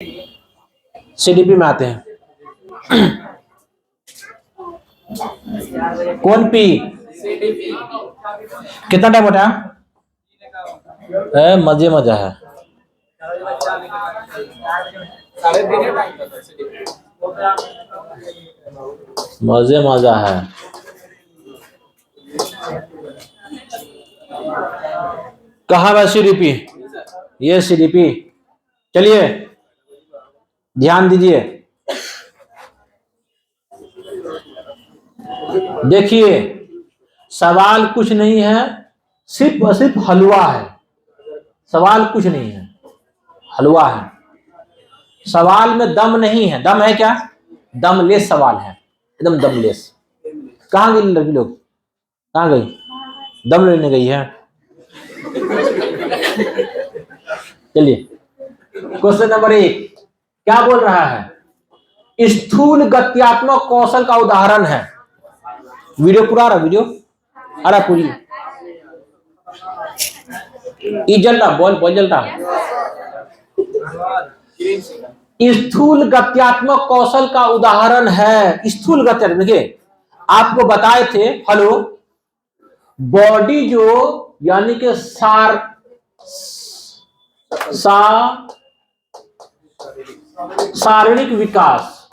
CDP में आते हैं। कौन पी? कितना टाइम होता है? मजे मजा है। मजे मजा है। कहाँ है सीडीपी? ये सीडीपी। चलिए ध्यान दीजिए, देखिए सवाल कुछ नहीं है, सिर्फ और सिर्फ हलवा है। सवाल कुछ नहीं है, हलवा है। सवाल में दम नहीं है। दम है क्या? दमलेस सवाल है, एकदम दमलेस। कहाँ गई लड़की लोग? कहाँ गई? दम लेने गई है। चलिए क्वेश्चन नंबर 1 क्या बोल रहा है? स्थूल गत्यात्मक कौशल का उदाहरण है। वीडियो पूरा आ रहा? वीडियो आ रहा पूरी? ये जल रहा, बॉल जल रहा। स्थूल गत्यात्मक कौशल का उदाहरण है। स्थूल गत्यात्मक, देखिए आपको बताए थे हेलो, बॉडी जो यानी कि शारीरिक विकास,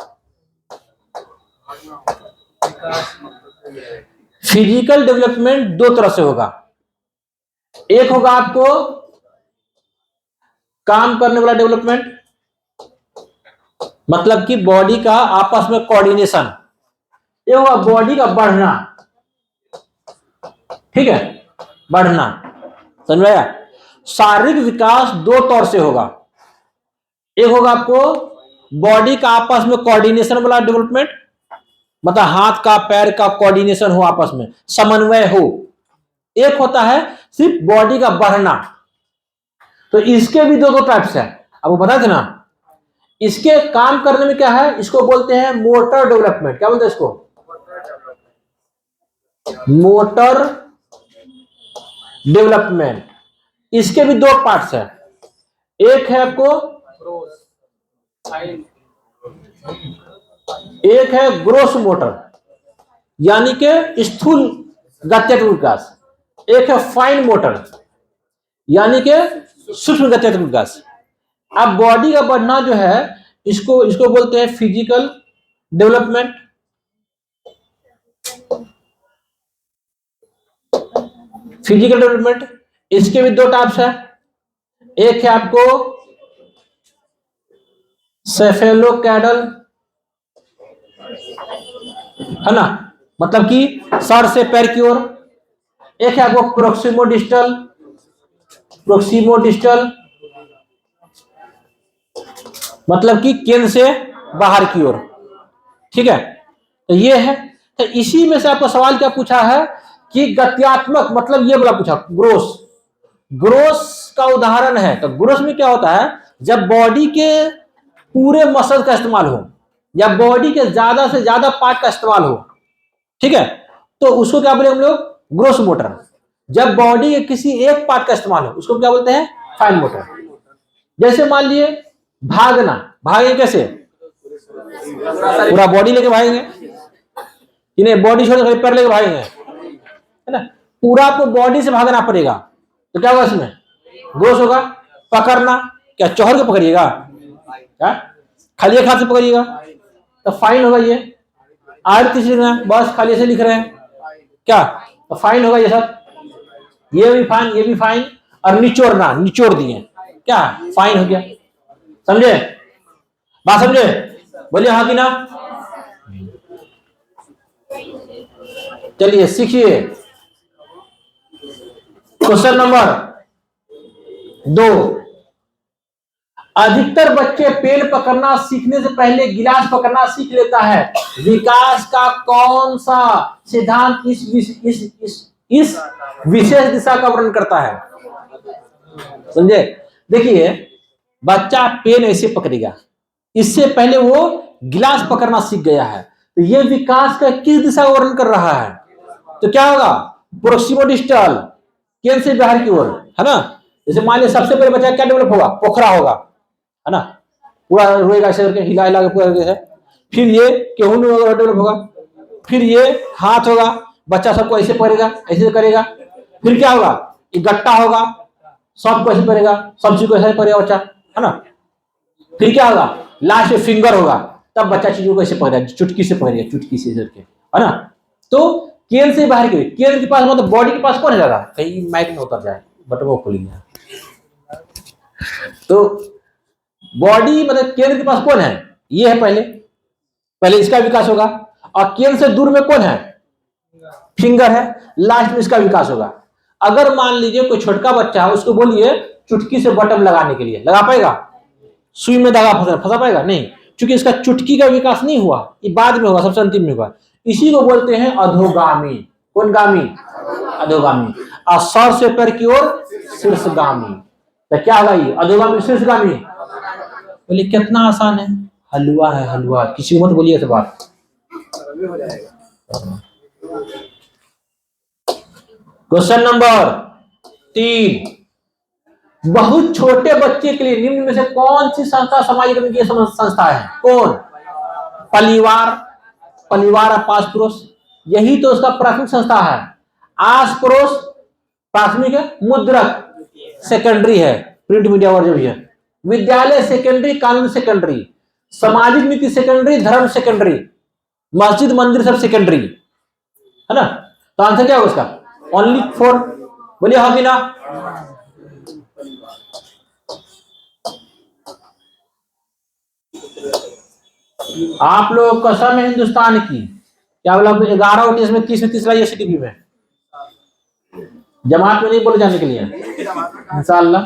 फिजिकल डेवलपमेंट दो तरह से होगा। एक होगा आपको काम करने वाला डेवलपमेंट, मतलब कि बॉडी का आपस में कोऑर्डिनेशन। ये होगा बॉडी का बढ़ना, ठीक है, बढ़ना। समझ में आया? शारीरिक विकास दो तौर से होगा। एक होगा आपको बॉडी का आपस में कोऑर्डिनेशन वाला डेवलपमेंट, मतलब हाथ का पैर का कोऑर्डिनेशन हो, आपस में समन्वय हो। एक होता है सिर्फ बॉडी का बढ़ना। तो इसके भी दो टाइप्स है, आपको बता देना। इसके काम करने में क्या है, इसको बोलते हैं मोटर डेवलपमेंट। क्या बोलते हैं इसको? Motor development. इसके भी दो पार्ट्स है। एक है आपको, एक है ग्रोस मोटर यानी कि स्थूल गत्यात्मक विकास। एक है फाइन मोटर यानी कि सूक्ष्म गत्यात्मक विकास। अब बॉडी का बढ़ना जो है इसको बोलते हैं फिजिकल डेवलपमेंट। फिजिकल डेवलपमेंट इसके भी दो टाइप्स है। एक है आपको सेफेलोकैडल, है ना, मतलब कि सर से पैर की ओर। एक है आपको प्रोक्सिमोडिस्टल, मतलब कि केंद्र से बाहर की ओर, ठीक है। तो ये है। तो इसी में से आपको सवाल क्या पूछा है कि गत्यात्मक, मतलब ये बोला पूछा ग्रोस का उदाहरण है। तो ग्रोस में क्या होता है, जब बॉडी के पूरे मसल का इस्तेमाल हो या बॉडी के ज्यादा से ज्यादा पार्ट का इस्तेमाल हो, ठीक है, तो उसको क्या बोले हम लोग? Gross motor. जब बॉडी के किसी एक पार्ट का इस्तेमाल हो उसको क्या बोलते हैं? Fine motor. जैसे मान लिए भागना, भागे कैसे? पूरा बॉडी लेके भागेंगे, इन्हें बॉडी छोड़ पैर लेके भागेंगे, है ना। पूरा आपको बॉडी से भागना पड़ेगा। तो क्या होगा इसमें? ग्रोस होगा। पकड़ना, क्या चौहर के पकड़िएगा? क्या खाली एक हाथ से पकड़िएगा? तो फाइन होगा। ये आर किस लिखना है? बस खाली से लिख रहे हैं क्या? तो फाइन होगा ये सब। ये भी फाइन, ये भी फाइन। और निचोड़ना, निचोड़ दिए, क्या फाइन हो गया। समझे बात? समझे? बोलिए हाँ कि ना। चलिए सीखिए क्वेश्चन नंबर 2। अधिकतर बच्चे पेन पकड़ना सीखने से पहले गिलास पकड़ना सीख लेता है। विकास का कौन सा सिद्धांत इस विशेष दिशा का वर्णन करता है? समझे? देखिए बच्चा पेन ऐसे पकड़ेगा, इससे पहले वो गिलास पकड़ना सीख गया है। तो ये विकास का किस दिशा का वर्णन कर रहा है? तो क्या होगा? प्रोक्सिमोडिस्टल, केंद्र से बाहर की ओर, है ना। जैसे मान लिया सबसे पहले बच्चा क्या डेवलप होगा? पोखरा होगा, है ना। पूरा रोएगा ऐसे करके, हिला हिला के पूरा करके है। फिर ये केहू डेवलप होगा, फिर ये हाथ होगा, बच्चा सबको ऐसे पढ़ेगा, ऐसे करेगा। फिर क्या होगा, ये गट्टा होगा, सबको ऐसे पढ़ेगा, सब चीज को ऐसे पढ़ेगा बच्चा, है ना। फिर क्या होगा, लास्ट में फिंगर होगा, तब बच्चा चीजों को ऐसे पढ़ेगा, चुटकी से पढ़ेगा, चुटकी से करके, है ना। तो केन से बाहर के, केन के पास मतलब बॉडी के पास कौन है ज्यादा, कहीं माइक में उतर जाए, बट वो खुल गया। तो बॉडी मतलब केंद्र के पास कौन है, ये है पहले, पहले इसका विकास होगा। और केंद्र से दूर में कौन है, फिंगर है, लास्ट में इसका विकास होगा। अगर मान लीजिए कोई छोटका बच्चा है, उसको बोलिए चुटकी से बटन लगाने के लिए, लगा पाएगा, सुई में धागा फंसा पाएगा नहीं, क्योंकि इसका चुटकी का विकास नहीं हुआ, ये बाद में होगा, सबसे अंतिम में होगा। इसी को बोलते हैं अधोगामी। कौन गामी, अधोगामी। और सर से पैर की ओर शीर्षगामी। तो क्या होगा ये, अधोगामी शीर्षगामी। बोले कितना आसान है, हलवा है हलवा, किसी को मत बोलिए ऐसे बात। क्वेश्चन नंबर 3, बहुत छोटे बच्चे के लिए निम्न में से कौन सी संस्था समाजीकरण की संस्था है, कौन, परिवार, परिवार और पास पड़ोस, यही तो उसका प्राथमिक संस्था है। आस पड़ोस प्राथमिक है, मुद्रक सेकेंडरी है, प्रिंट मीडिया और जो भी है, विद्यालय सेकेंडरी, कानून सेकेंडरी, सामाजिक नीति सेकेंडरी, धर्म सेकेंडरी, मस्जिद मंदिर सब सेकेंडरी, है ना। तो आंसर क्या होगा उसका, ओनली 4। बोलिए हाँ कि ना। आप लोग कसम है हिंदुस्तान की, क्या बोला 11 19 में 30 में 30 लाइए सीटीपी में, जमात में नहीं बोले जाने के लिए इंशाअल्लाह।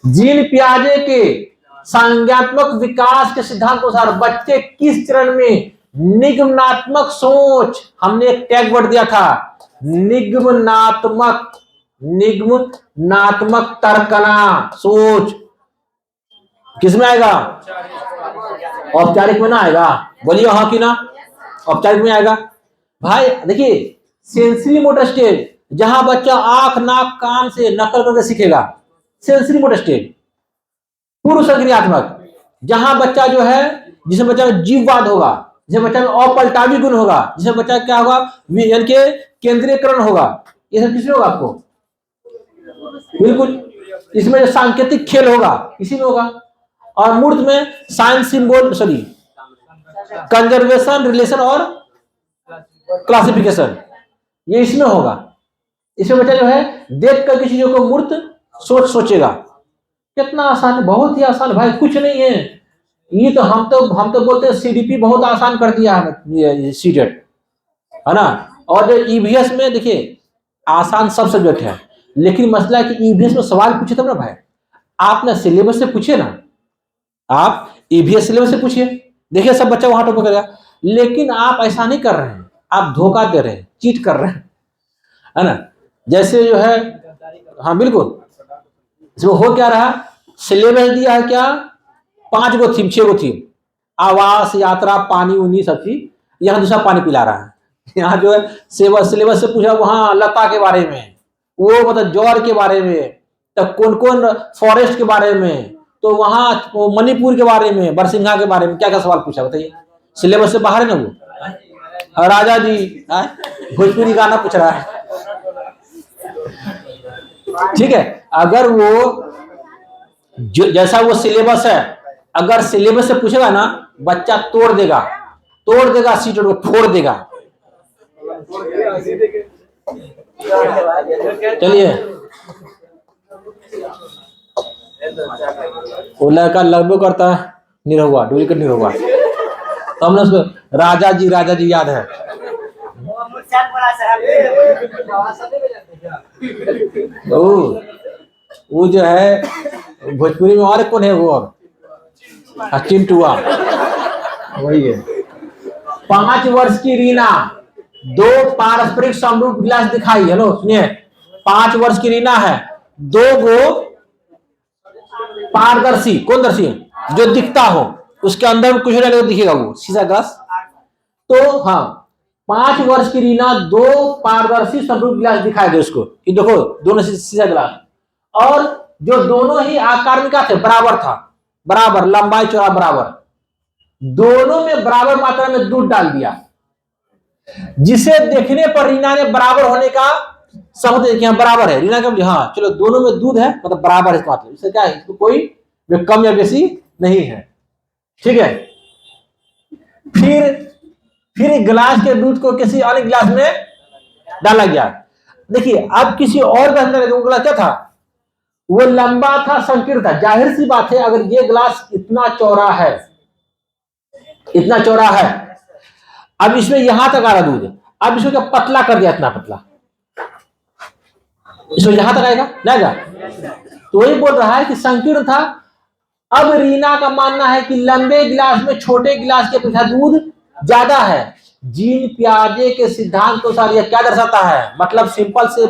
जीन पियाजे के संज्ञात्मक विकास के सिद्धांत अनुसार बच्चे किस चरण में निगमनात्मक सोच, हमने एक टैग वर्ड दिया था, निगमनात्मक, निगमनात्मक तर्कना सोच किसमें आएगा, औपचारिक में ना आएगा, बोलिए हाँ कि ना, औपचारिक में आएगा। भाई देखिए सेंसरी मोटर स्टेज, जहां बच्चा आंख नाक कान से नकल करके सीखेगा, सेंसरी मोटर स्टेज। पूर्व संक्रियात्मक, जहां बच्चा जो है, जिसमें बच्चा जीववाद होगा, जिसमें बच्चा में अपलटावी गुण होगा, जिसमें बच्चा क्या होगा, के केंद्रीयकरण होगा, ये सब किसमें होगा आपको, बिल्कुल इसमें सांकेतिक खेल होगा, इसी में होगा। और मूर्त में science symbol, sorry conservation, relation और क्लासिफिकेशन, ये इसमें होगा। इसमें बच्चा जो है देख कर किसी चीजों को मूर्त सोचेगा। कितना आसान है, बहुत ही आसान भाई, कुछ नहीं है ये तो। हम तो बोलते हैं सीडीपी बहुत आसान कर दिया है सीटेट, है ना। और जो ईवीएस में देखिए आसान सब सब्जेक्ट है, लेकिन मसला है कि ईवीएस में सवाल पूछे तब ना भाई, आप ना सिलेबस से पूछिए ना, आप ईवीएस सिलेबस से पूछिए, देखिए सब बच्चा वहां टॉप करेगा। लेकिन आप ऐसा नहीं कर रहे हैं, आप धोखा दे रहे हैं, चीट कर रहे हैं, है ना। जैसे जो है, हाँ बिल्कुल, इसमें हो क्या रहा, सिलेबस दिया है क्या, 5 गो थीम, 6 गो थीम, आवास, यात्रा, पानी उनी सब चीज, यहाँ दूसरा पानी पिला रहा है। यहाँ जो है सिलेबस से पूछा, वहां लता के बारे में, वो मतलब जौर के बारे में, तब कौन कौन फॉरेस्ट के बारे में, तो वहां मणिपुर के बारे में, बरसिंघा के बारे में, क्या क्या सवाल पूछा बताइए, सिलेबस से बाहर है ना वो। राजा जी भोजपुरी गाना पूछ रहा है, ठीक है। अगर वो जैसा वो सिलेबस है, अगर सिलेबस से पूछेगा ना, बच्चा तोड़ देगा सीट को, फोड़ देगा। चलिए, वो लड़का लगभग करता है निरहुआ, डुप्लीकेट निरहुआ, तो हमने उसको राजा जी याद है। वो जो है भोजपुरी में और कौन है, वो और चिंटुआ, वही है। 5 वर्ष की रीना 2 पारस्परिक समरूप गिलास दिखाई, हेलो सुनिए, 5 वर्ष की रीना है, 2 गो पारदर्शी, कौन दर्शी, जो दिखता हो, उसके अंदर में कुछ नहीं दिखेगा, वो शीशा ग्लास। तो हाँ, 5 वर्ष की रीना 2 पारदर्शी समरूप गिलास दिखाई दे उसको, देखो दोनों शीशा गिलास, और जो दोनों ही आकार में क्या थे, बराबर था, बराबर, लंबाई चौड़ा बराबर, दोनों में बराबर मात्रा में दूध डाल दिया, जिसे देखने पर रीना ने बराबर होने का समझ किया, बराबर है। रीना क्या बोली, हाँ चलो दोनों में दूध है मतलब बराबर है, इसका मतलब इससे क्या है, इसको कोई कम या बेसी नहीं है। ठीक है, फिर गिलास के दूध को किसी अन्य गिलास में डाला गया। देखिए अब किसी और गिलास में, वो गिलास क्या था, वो लंबा था, संकीर्ण था। जाहिर सी बात है अगर ये गिलास इतना चौड़ा है, इतना चौड़ा है, अब इसमें यहां तक आ रहा दूध, अब इसको क्या पतला कर दिया, इतना पतला, इसको यहां तक आएगा जाएगा, तो वही बोल रहा है कि संकीर्ण था। अब रीना का मानना है कि लंबे गिलास में छोटे गिलास के अपेक्षा दूध ज्यादा है। जीन पियाजे के सिद्धांत के अनुसार यह क्या दर्शाता है, मतलब सिंपल से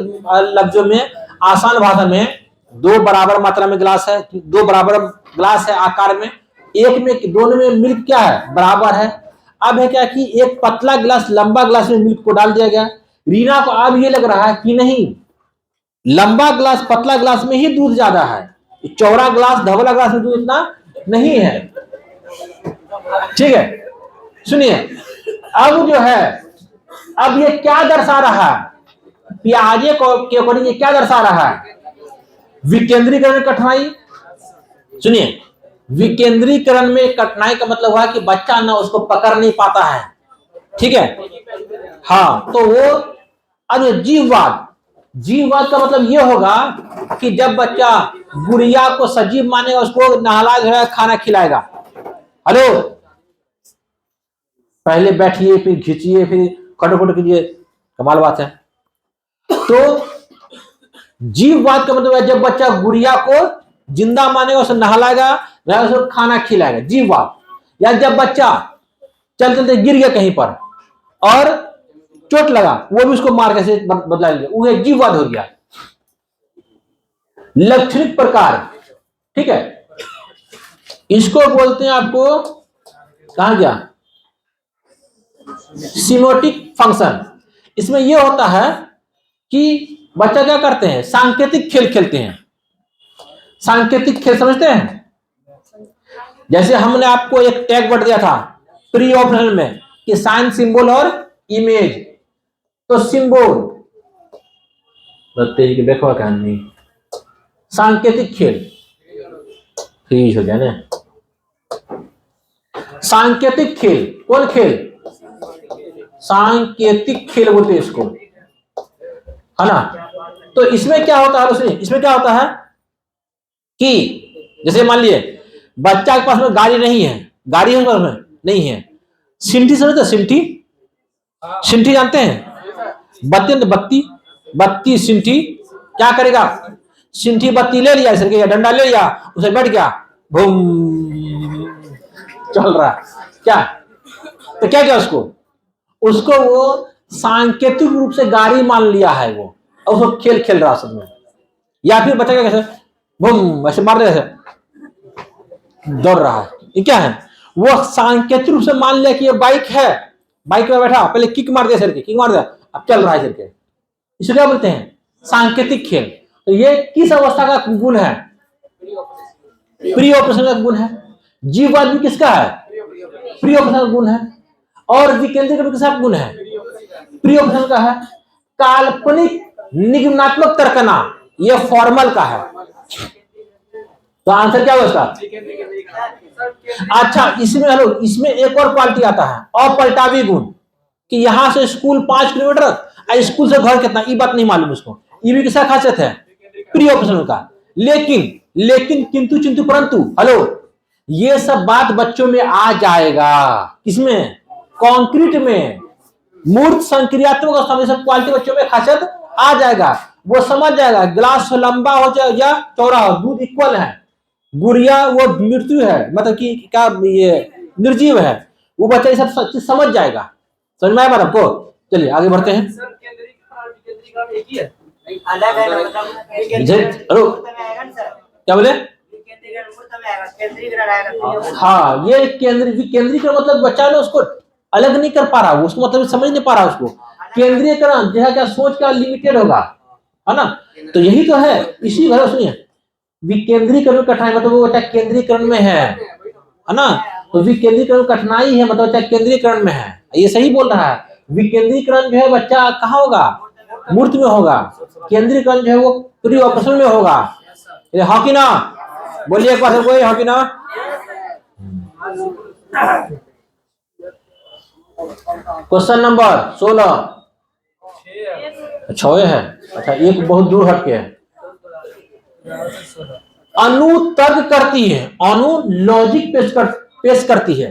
लफ्जों में, आसान भाषा में, दो बराबर मात्रा में गिलास है, दो बराबर गिलास है आकार में, एक में दोनों में मिल्क क्या है, बराबर है। अब है क्या कि एक पतला गिलास लंबा गिलास में मिल्क को डाल दिया गया। रीना को अब ये लग रहा है कि नहीं, लंबा गिलास पतला गिलास में ही दूध ज्यादा है, चौड़ा गिलास धवला गिलास में दूध इतना नहीं है। ठीक है, सुनिए अब जो है, अब ये क्या दर्शा रहा है, पियाजे के अकॉर्डिंग ये क्या दर्शा रहा है, विकेंद्रीकरण कठिनाई। सुनिए, विकेंद्रीकरण में कठिनाई का मतलब हुआ कि बच्चा ना उसको पकड़ नहीं पाता है। ठीक है, हाँ, तो वो अब जीववाद, जीववाद का मतलब ये होगा कि जब बच्चा गुड़िया को सजीव मानेगा, उसको नहलाएगा, खाना खिलाएगा। हेलो, पहले बैठिए फिर खींचिए फिर खटोखट कीजिए, कमाल बात है। तो जीववाद का मतलब है जब बच्चा गुड़िया को जिंदा मानेगा, उसे नहलाएगा, उसको खाना खिलाएगा, जीववाद। या जब बच्चा चलते चलते गिर गया कहीं पर और चोट लगा, वो भी उसको मार के बदला लिया, वो जीववाद हो गया। लक्षणिक प्रकार, ठीक है, इसको बोलते हैं, आपको कहा गया, सिमोटिक फंक्शन। इसमें यह होता है कि बच्चा क्या करते हैं, सांकेतिक खेल खेलते हैं। सांकेतिक खेल समझते हैं, जैसे हमने आपको एक टैग वर्ड दिया था प्री ऑपरेशनल में कि साइन, सिंबल और इमेज। तो सिंबल बताइए कि देखो क्या नहीं, सांकेतिक खेल, ठीक हो गया ना, सांकेतिक खेल, कौन खेल, सांकेतिक खेल बोलते हैं इसको, है ना। तो इसमें क्या होता है, इसमें क्या होता है कि जैसे मान लिए बच्चा के पास में गाड़ी नहीं है, गाड़ी है पास में नहीं है, सिमटी समझते, सिमटी, सिमटी जानते हैं, बत्ती, बत्ती सिमटी, क्या करेगा, सिमटी बत्ती ले लिया सर के, डंडा ले लिया, उसे बैठ गया, बूम चल रहा क्या, तो क्या उसको वो सांकेतिक रूप से गाड़ी मान लिया है वो, और उसको खेल खेल रहा सब में। या फिर बच्चा क्या कैसे बूम ऐसे मार रहे, दौड़ रहा है, ये क्या है, वो सांकेतिक रूप से मान लिया कि ये बाइक है, बाइक में बैठा, पहले किक मार दिया सर के, किक मार दिया, अब चल रहा है सर के, इसे क्या बोलते हैं, सांकेतिक खेल। तो ये किस अवस्था का गुण है, प्री ऑपरेशन का गुण है। जीववाद भी किसका है, प्री ऑपरेशन का गुण है। और विकेंद्रीकरण किसका गुण है, प्री ऑपरेशन का है। काल्पनिक निगमनात्मक तर्कना, ये फॉर्मल का है। तो आंसर क्या होगा इसका, अच्छा इसमें हेलो, इसमें एक और क्वालिटी आता है, अपलटावी गुण, कि यहां से स्कूल 5 किलोमीटर, स्कूल से घर कितना, ये बात नहीं मालूम उसको, ये भी किसका खासियत है, प्री ऑपरेशन का। लेकिन किंतु चिंतु परंतु, हेलो, ये सब बात बच्चों में आ जाएगा, किसमें, कॉन्क्रीट में, मूर्त संक्रियात्मक अवस्था में सब क्वालिटी बच्चों में खासियत आ जाएगा। वो समझ जाएगा गिलास लंबा हो जाए या चौड़ा हो, दूध इक्वल है, गुड़िया वो मृत्यु है, मतलब कि क्या ये निर्जीव है, वो बच्चा ये सब समझ जाएगा। समझ में आया बात आपको, चलिए आगे बढ़ते हैं। हेलो, क्या बोले, हाँ, ये केंद्रीकरण मतलब बच्चा ने उसको अलग नहीं कर पा रहा, उसको मतलब समझ नहीं पा रहा उसको। केंद्रीकरण जैसा क्या सोच का लिमिटेड होगा, है ना। तो यही तो है, इसी घर सुनिए, विकेंद्रीकरण में कठिनाई मतलब वो बच्चा केंद्रीकरण में है ना। तो विकेंद्रीकरण कठिनाई है मतलब बच्चा केंद्रीकरण में है, ये सही बोल रहा है। विकेंद्रीकरण जो है बच्चा कहाँ होगा, मूर्त में होगा। केंद्रीकरण जो है वो प्री ऑपरेशन में होगा। हाँ कि ना, बोलिए एक बार कोई, हाँ कि ना। क्वेश्चन नंबर 16 6 है। अच्छा एक बहुत दूर हट के है। अनु तर्क करती है, अनु लॉजिक पेश करती है।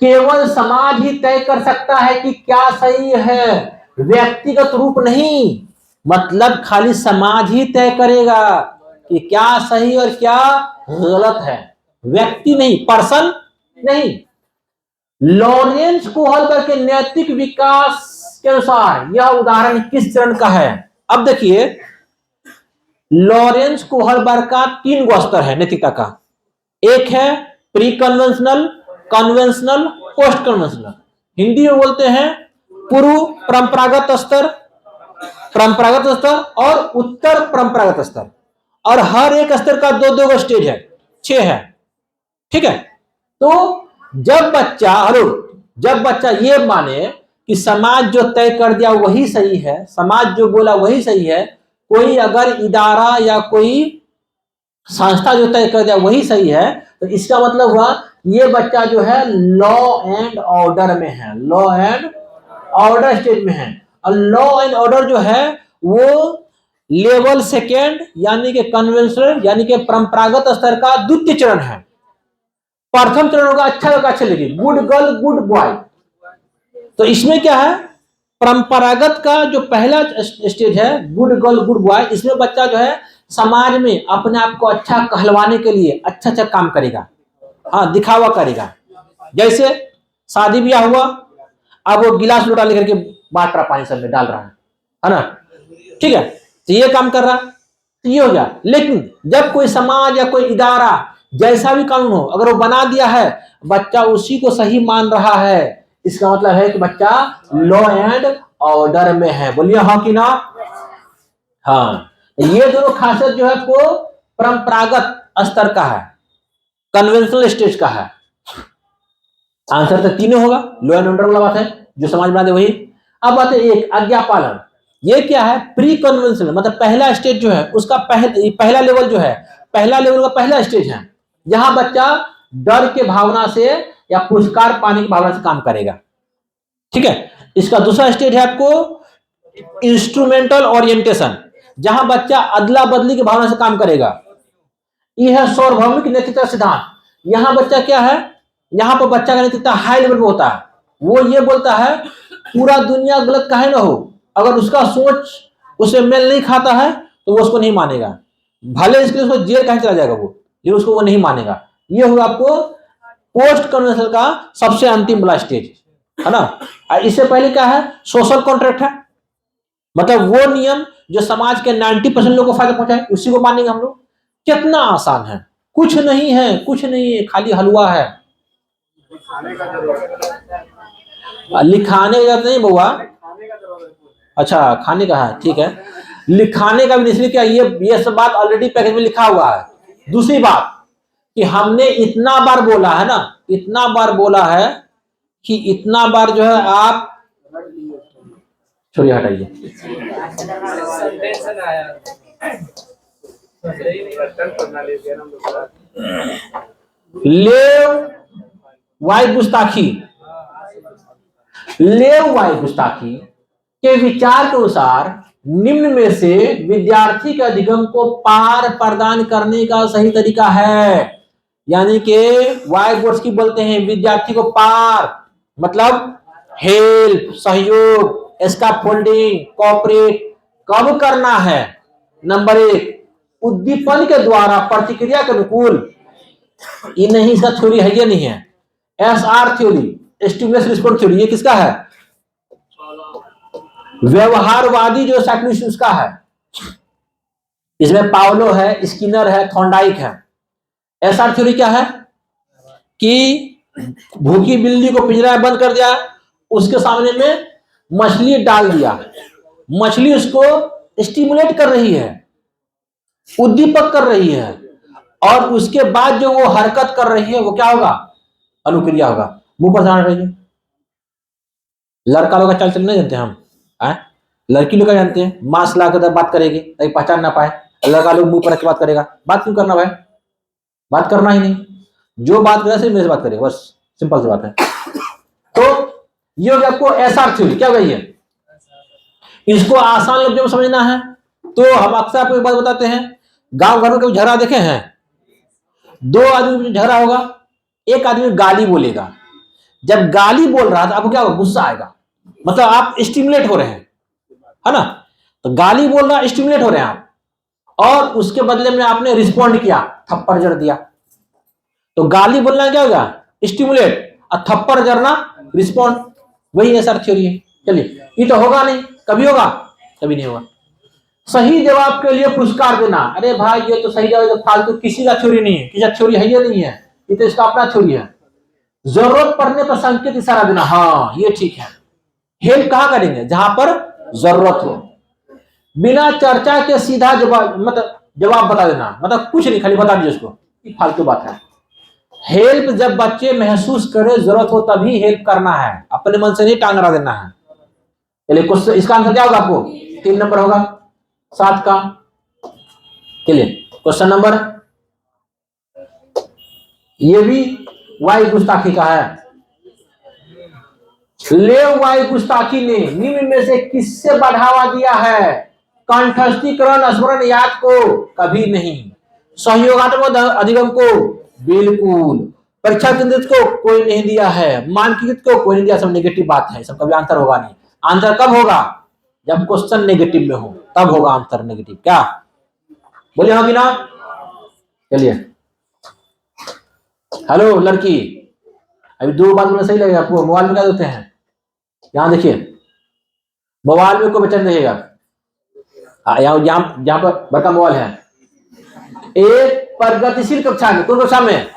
केवल समाज ही तय कर सकता है कि क्या सही है, व्यक्तिगत रूप नहीं। मतलब खाली समाज ही तय करेगा कि क्या सही और क्या गलत है, व्यक्ति नहीं, पर्सन नहीं। लॉरेंस कोहलबर्ग के नैतिक विकास के अनुसार यह उदाहरण किस चरण का है। अब देखिए लॉरेंस कोहलबर्ग का 3 गो स्तर है नैतिकता का। एक है pre conventional, conventional, post conventional. Hindi में बोलते हैं पूर्व परंपरागत स्तर, परंपरागत स्तर और उत्तर परंपरागत स्तर। और हर एक स्तर का 2-2 स्टेज है, 6 है। ठीक है। तो जब बच्चा ये माने कि समाज जो तय कर दिया वही सही है, समाज जो बोला वही सही है, कोई अगर इदारा या कोई संस्था जो तय कर दिया वही सही है, तो इसका मतलब हुआ ये बच्चा जो है लॉ एंड ऑर्डर में है, लॉ एंड ऑर्डर स्टेज में है। और लॉ एंड ऑर्डर जो है वो लेवल सेकेंड यानी कि कन्वेंशनल यानी कि परंपरागत स्तर का द्वितीय चरण है। प्रथम चरण होगा अच्छा लड़का अच्छे लड़की, गुड गर्ल गुड बॉय। तो इसमें क्या है, परंपरागत का जो पहला स्टेज है गुड गर्ल गुड बॉय, इसमें बच्चा जो है समाज में अपने आप को अच्छा कहलवाने के लिए अच्छा अच्छा काम करेगा, हाँ दिखावा करेगा। जैसे शादी ब्याह हुआ, अब वो गिलास लोटा लेकर के बांट रहा, पानी सब में डाल रहा है ना, ठीक है, तो ये काम कर रहा, तो ये हो गया। लेकिन जब कोई समाज या कोई इदारा जैसा भी कानून हो अगर वो बना दिया है, बच्चा उसी को सही मान रहा है, इसका मतलब है कि बच्चा लॉ एंड ऑर्डर में है। बोलिए हाँ कि ना। हाँ, ये दोनों खासियत जो है को परंपरागत स्तर का है, कन्वेंशनल स्टेज का है। आंसर तो तीनों होगा, लॉ एंड ऑर्डर वाला बात है, जो समाज बना दे वही। अब बात है एक आज्ञा पालन, ये क्या है, प्री कन्वेंशनल मतलब पहला स्टेज जो है उसका पहला लेवल जो है, पहला लेवल का पहला स्टेज है, जहां बच्चा डर के भावना से या पुरस्कार पाने की भावना से काम करेगा। ठीक है। इसका दूसरा स्टेज है आपको इंस्ट्रूमेंटल ओरिएंटेशन, जहां बच्चा अदला बदली की भावना से काम करेगा। यह है सार्वभौमिक नेतृत्व सिद्धांत, यहां बच्चा क्या है, यहां पर बच्चा का नेतृत्व हाई लेवल पे होता है। वो ये बोलता है पूरा दुनिया गलत काहे ना हो, अगर उसका सोच उसे मेल नहीं खाता है तो वो उसको नहीं मानेगा, भले इसके लिए उसको जेल कहीं चला जाएगा वो, लेकिन उसको वो नहीं मानेगा। ये होगा आपको पोस्ट कन्वेंशनल का सबसे अंतिम वाला स्टेज, है ना। इससे पहले क्या है, सोशल कॉन्ट्रैक्ट है, मतलब वो नियम जो समाज के 90% लोगों को फायदा पहुंचाए उसी को मानेंगे हम लोग। कितना आसान है, कुछ नहीं है, कुछ नहीं है, खाली हलवा है। लिखाने का नहीं बुआ, अच्छा खाने का है, ठीक है। लिखाने का भी इसलिए क्या, ये सब बात ऑलरेडी पैकेज में लिखा हुआ है। दूसरी बात कि हमने इतना बार बोला है ना, इतना बार बोला है कि इतना बार जो है आप छोड़िए हटाइए, लेव वाई गुस्ताखी, लेव वाई गुस्ताखी के विचार के अनुसार निम्न में से विद्यार्थी के अधिगम को पार प्रदान करने का सही तरीका है। यानी कि वाई गोट्सकी बोलते हैं विद्यार्थी को पार मतलब हेल्प, सहयोग, स्कैफोल्डिंग, कोऑपरेट कब करना है। नंबर 1 उद्दीपन के द्वारा प्रतिक्रिया के अनुकूल, ये नहीं, इसका थ्योरी है, ये नहीं है। SR theory, stimulus response theory, ये किसका है, व्यवहारवादी जो साइकोलॉजिस्ट उसका है। इसमें पावलो है, स्किनर है, थॉर्नडाइक है। SR थ्योरी क्या है कि भूखी बिल्ली को पिंजरा बंद कर दिया, उसके सामने में मछली डाल दिया, मछली उसको स्टिमुलेट कर रही है, उद्दीपक कर रही है, और उसके बाद जो वो हरकत कर रही है वो क्या होगा? अनुक्रिया होगा। मुंह पर ध्यान रहिए। लड़का लोग का चाल चलन नहीं जानते हम, लड़की लोग का जानते हैं। मास्क ला कर बात करेगी ताकि पहचान ना पाए। लड़का लोग मुंह पर रख के बात करेगा। बात क्यों करना भाई? बात करना ही नहीं। जो बात करेगा सिर्फ मेरे से बात करेगा, बस सिंपल सी बात है। तो ये हो गया आपको एसआर थ्योरी। क्या गई है? इसको आसान लफ्जों में समझना है तो हम अक्सर आपको एक बात बताते हैं, गांव घर में कभी झगड़ा देखे हैं? दो आदमी में झगड़ा होगा, एक आदमी गाली बोलेगा। जब गाली बोल रहा है तो आपको क्या होगा? गुस्सा आएगा, मतलब आप स्टिमुलेट हो रहे हैं, है ना? तो गाली बोल रहा, स्टिमुलेट हो रहे हैं आप, और उसके बदले में आपने रिस्पॉन्ड किया, थप्पड़ जड़ दिया। तो गाली बोलना क्या होगा? स्टिमुलेट, और थप्पड़ जड़ना रिस्पॉन्ड। वही एसआर थ्योरी है। चलिए, ये तो होगा नहीं, कभी होगा? कभी नहीं होगा। सही जवाब के लिए पुरस्कार देना। अरे भाई ये तो सही जवाब, फालतू किसी का थ्योरी नहीं है, किसी का थ्योरी है ये नहीं है, ये तो इसका अपना थ्योरी है। जरूरत पड़ने पर संकेत इशारा देना, हाँ ये ठीक है। हेल्प कहां करेंगे? जहां पर जरूरत हो। बिना चर्चा के सीधा जवाब, मतलब जवाब बता देना, मतलब कुछ नहीं, खाली बता दीजिए उसको, ये फालतू बात है। हेल्प जब बच्चे महसूस करे जरूरत हो तभी हेल्प करना है, अपने मन से नहीं टांग अड़ा देना है। चलिए क्वेश्चन, इसका आंसर क्या होगा? आपको 3 नंबर होगा 7 का। चलिए क्वेश्चन नंबर, ये भी वाई गुस्ताखी का है। ले वाई गुस्ताखी ने निम्न में से किससे बढ़ावा दिया है? कंठस्थीकरण, स्मरण, याद को? कभी नहीं। सहयोगात्मक अधिगम को? बिल्कुल। परीक्षा केंद्रित को? कोई नहीं दिया है। मानकीकृत को? कोई नहीं दिया। सब नेगेटिव बात है, सब कभी आंसर होगा नहीं। आंसर कब होगा? जब क्वेश्चन नेगेटिव में हो, तब होगा आंसर नेगेटिव। क्या बोले होगी ना? चलिए, हेलो लड़की, अभी 2 बात में सही लगेगा आपको। मोबाइल में क्या देते हैं? यहां देखिए, मोबाइल में कोई बच्चा नहीं देखेगा। जहां पर बड़का मोबाइल है। एक प्रगतिशील कक्षा में, कौन कक्षा में?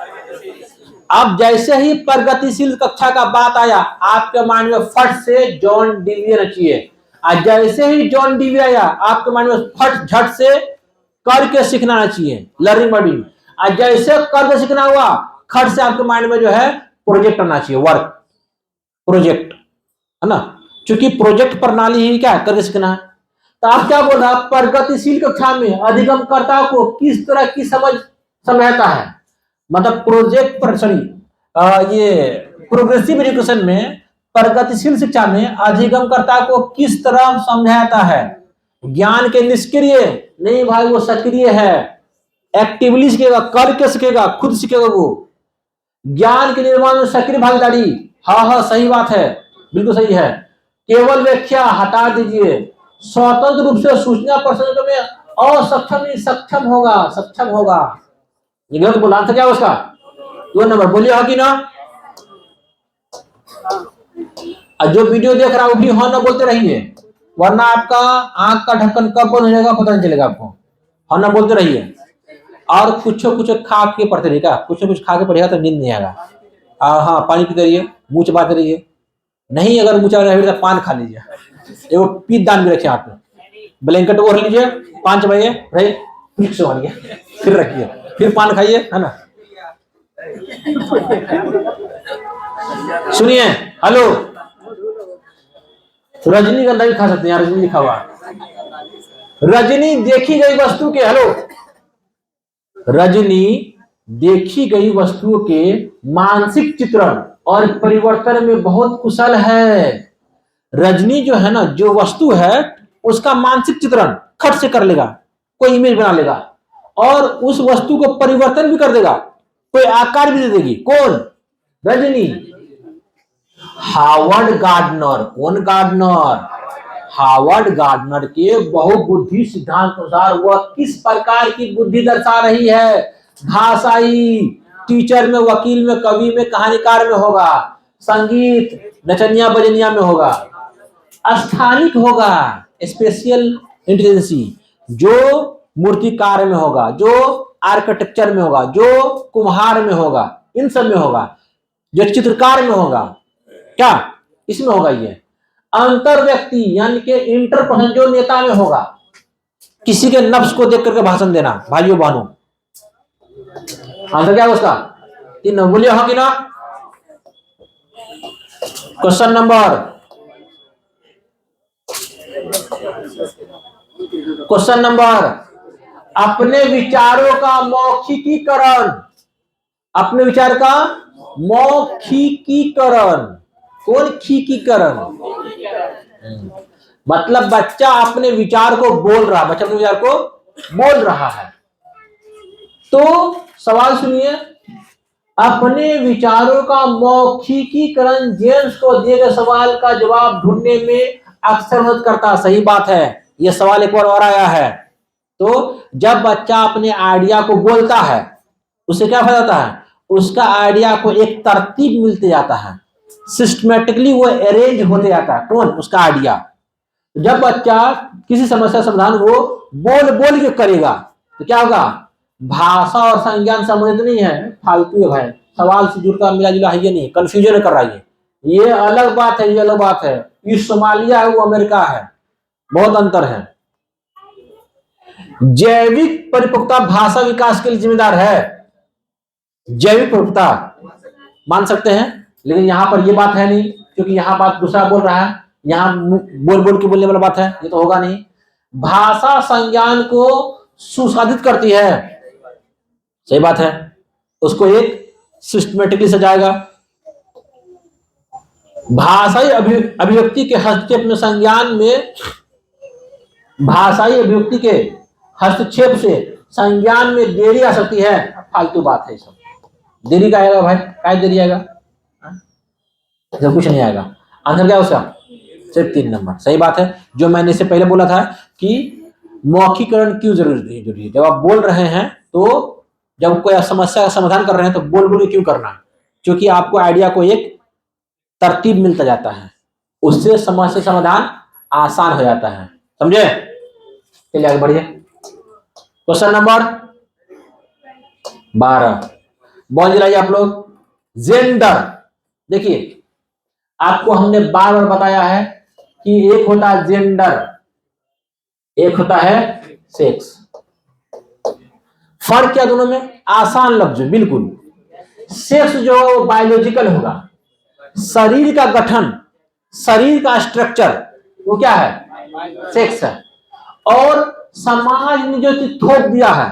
अब जैसे ही प्रगतिशील कक्षा का बात आया, आपके माइंड में फट से जॉन डीवी रचिए। और जैसे ही जॉन डीवी आया, आपके माइंड में फट झट से करके सीखना चाहिए, लर्निंग वर्डिंग। और जैसे करके सीखना हुआ, खट से आपके माइंड में जो है प्रोजेक्ट आना चाहिए, वर्क प्रोजेक्ट, है ना? क्योंकि प्रोजेक्ट प्रणाली ही क्या है? करके सीखना है। तो आप क्या बोल रहे हैं? प्रगतिशील कक्षा में अधिगमकर्ता को किस तरह की समझ समझाता है? मतलब प्रोजेक्ट पर, सॉरी, ये प्रोग्रेसिव एजुकेशन में, प्रगतिशील शिक्षा में अधिगमकर्ता को किस तरह समझाता है? ज्ञान के निष्क्रिय नहीं भाई, वो सक्रिय है, एक्टिवली सीखेगा, करके सीखेगा, खुद सीखेगा। वो ज्ञान के निर्माण में सक्रिय भागीदारी, हाँ सही बात है, बिल्कुल सही है। केवल व्याख्या हटा दीजिए। स्वतंत्र रूप से सूचना प्रसंग में असक्षम नहीं, सक्षम होगा, सक्षम होगा। ये गलत बोला, आंसर क्या है उसका? 2 नंबर। बोलिए हाँ कि ना? जो वीडियो देख रहा है वो भी हाँ ना बोलते रहिए, वरना आपका आंख का ढक्कन कब बंद हो जाएगा पता नहीं चलेगा आपको। हाँ ना बोलते रहिए। और कुछ खा के पढ़ते रहिएगा, कुछ खा के पढ़ेगा तो नींद नहीं आएगा। हाँ, पानी पीते रहिए, मुंह चबाते रहिए। नहीं अगर मुंह चबा रहे तो पान खा लीजिए। एगो पीत दान भी रखिए हाथ में, ब्लैंकेट ओढ़ लीजिए, पान चबाइए, फिर सोइए, फिर रखिए, फिर पान खाइए, है ना? सुनिए, हेलो, रजनीगंधा भी खा सकते हैं, रजनी लिखा हुआ। रजनी देखी गई वस्तु के, हेलो, रजनी देखी गई वस्तुओं के मानसिक चित्रण और परिवर्तन में बहुत कुशल है। रजनी जो है ना, जो वस्तु है उसका मानसिक चित्रण खट से कर लेगा, कोई इमेज बना लेगा, और उस वस्तु को परिवर्तन भी कर देगा, कोई आकार भी दे देगी। कौन? रजनी। हार्वर्ड गार्डनर, कौन गार्डनर? हार्वर्ड गार्डनर के बहुबुद्धि सिद्धांत अनुसार वह किस प्रकार की बुद्धि दर्शा रही है? भाषाई, टीचर में, वकील में, कवि में, कहानीकार में होगा, संगीत, नचनिया बजनिया में होगा, स्थानिक होगा, स्पेशल इंटेलिजेंसी, जो मूर्तिकार में होगा, जो आर्किटेक्चर में होगा, जो कुम्हार में होगा, इन सब में होगा, जो चित्रकार में होगा, क्या इसमें होगा? ये अंतर व्यक्ति यानी कि इंटरपर्सन, जो नेता में होगा, किसी के नफ्स को देख करके भाषण देना। भाइयों बहनों, आंसर क्या है उसका? 3 नंबर। बोलिए हाँ कि ना। क्वेश्चन नंबर अपने विचारों का मौखिकीकरण। अपने विचार का मौखिकीकरण। कौन खीकीकरण? मतलब बच्चा अपने विचार को बोल रहा, बच्चा अपने विचार को बोल रहा है। तो सवाल सुनिए, अपने विचारों का मौखिकीकरण जेम्स को दिए गए सवाल का जवाब ढूंढने में अक्सर मदद करता है। सही बात है, यह सवाल एक बार और आया है। तो जब बच्चा अपने आइडिया को बोलता है, उसे क्या फायदा होता है? उसका आइडिया को एक तरतीब मिलते जाता है, सिस्टमेटिकली वो अरेंज होते जाता है। कौन? उसका आइडिया। जब बच्चा किसी समस्या समाधान वो बोल बोल के करेगा तो क्या होगा? भाषा और संज्ञान संबंधित नहीं है, फालतू है भाई, सवाल से जुड़ता मिला जुला है ये नहीं, कंफ्यूजन कर रहा है ये अलग बात है, ये अलग बात है। ये सोमालिया है, वो अमेरिका है, बहुत अंतर है। जैविक परिपक्वता भाषा विकास के लिए जिम्मेदार है। जैविक परिपक्वता मान सकते हैं, लेकिन यहां पर ये बात है नहीं, क्योंकि यहां बात दूसरा बोल रहा है, यहां बोल बोल के बोलने वाला बात है, ये तो होगा नहीं। भाषा संज्ञान को सुसाधित करती है, सही बात है, उसको एक सिस्टमेटिकली सजाएगा। भाषाई अभिव्यक्ति के हस्तक्षेप में संज्ञान में, भाषाई अभिव्यक्ति के हस्तक्षेप से संज्ञान में देरी आ सकती है। फालतू बात है सब, देरी का आएगा भाई, क्या देरी आएगा? जब कुछ नहीं आएगा। आंसर क्या है उसका? सिर्फ 3 नंबर। सही बात है, जो मैंने इससे पहले बोला था कि मौखिकरण क्यों जरूरी है। जब आप बोल रहे हैं तो जब कोई समस्या का समाधान कर रहे हैं तो बोल बोल क्यों करना है? क्योंकि आपको आइडिया को एक तरतीब मिलता जाता है, उससे समस्या समाधान आसान हो जाता है। समझे? चलिए आगे बढ़िए। क्वेश्चन नंबर 12 बोल दिलाइए आप लोग। जेंडर। देखिए, आपको हमने बार बार बताया है कि एक होता है जेंडर, एक होता है सेक्स। फर्क क्या दोनों में? आसान लफ्ज बिल्कुल। सेक्स जो बायोलॉजिकल होगा, शरीर का गठन, शरीर का स्ट्रक्चर, वो क्या है? सेक्स है। और समाज ने जो थोप दिया है,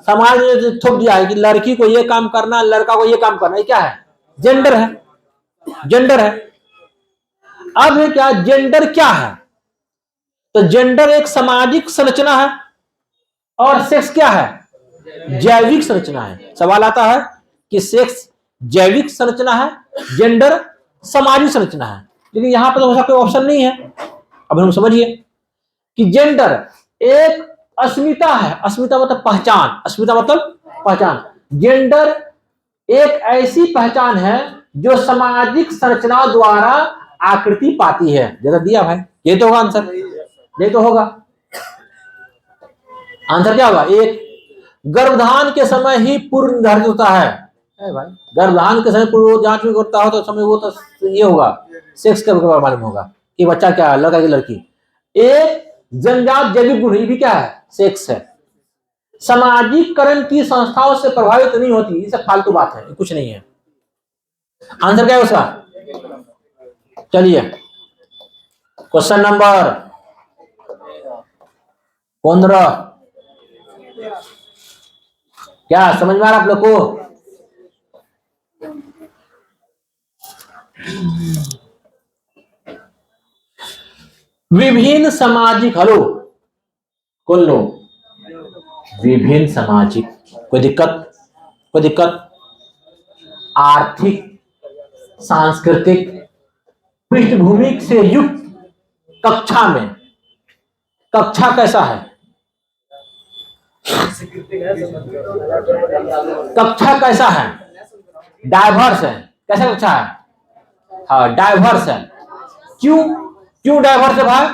समाज ने जो थोप दिया है कि लड़की को ये काम करना, लड़का को ये काम करना, ये क्या है? जेंडर है, जेंडर है। अब है क्या? जेंडर क्या है? तो जेंडर एक सामाजिक संरचना है और सेक्स क्या है? जैविक संरचना है। सवाल आता है कि सेक्स जैविक संरचना है, जेंडर सामाजिक संरचना है, लेकिन यहां पर तो ऐसा कोई ऑप्शन नहीं है। अब हम समझिए कि जेंडर एक अस्मिता है, अस्मिता मतलब पहचान, अस्मिता मतलब पहचान। जेंडर एक ऐसी पहचान है जो सामाजिक संरचना द्वारा आकृति पाती है। जैसा दिया भाई, ये तो होगा आंसर, ये तो होगा आंसर। क्या होगा? एक, गर्भधान के समय ही पूर्व निर्धारित होता है। भाई, गर्भधान के समय पूर्व जांच में होता हो तो समय वो तो ये होगा, सेक्स के बारे में मालूम होगा कि बच्चा क्या है, लड़का की लड़की। एक जन्मजात जैविक गुण, ये भी क्या है? सेक्स है। सामाजिकरण की संस्थाओं से प्रभावित नहीं होती, ये सब फालतू बात है, कुछ नहीं है। आंसर क्या है उसका? चलिए क्वेश्चन नंबर 15। क्या समझ में आ रहा आप लोग को? विभिन्न सामाजिक, हेलो कौन लोग? विभिन्न सामाजिक, कोई दिक्कत? कोई दिक्कत? आर्थिक सांस्कृतिक पृष्ठभूमि से युक्त कक्षा में, कक्षा कैसा है? कक्षा कैसा है? डाइवर्स है। कैसा कक्षा है? हाँ, डाइवर्स है। क्यों? क्यों डाइवर्स है भाई?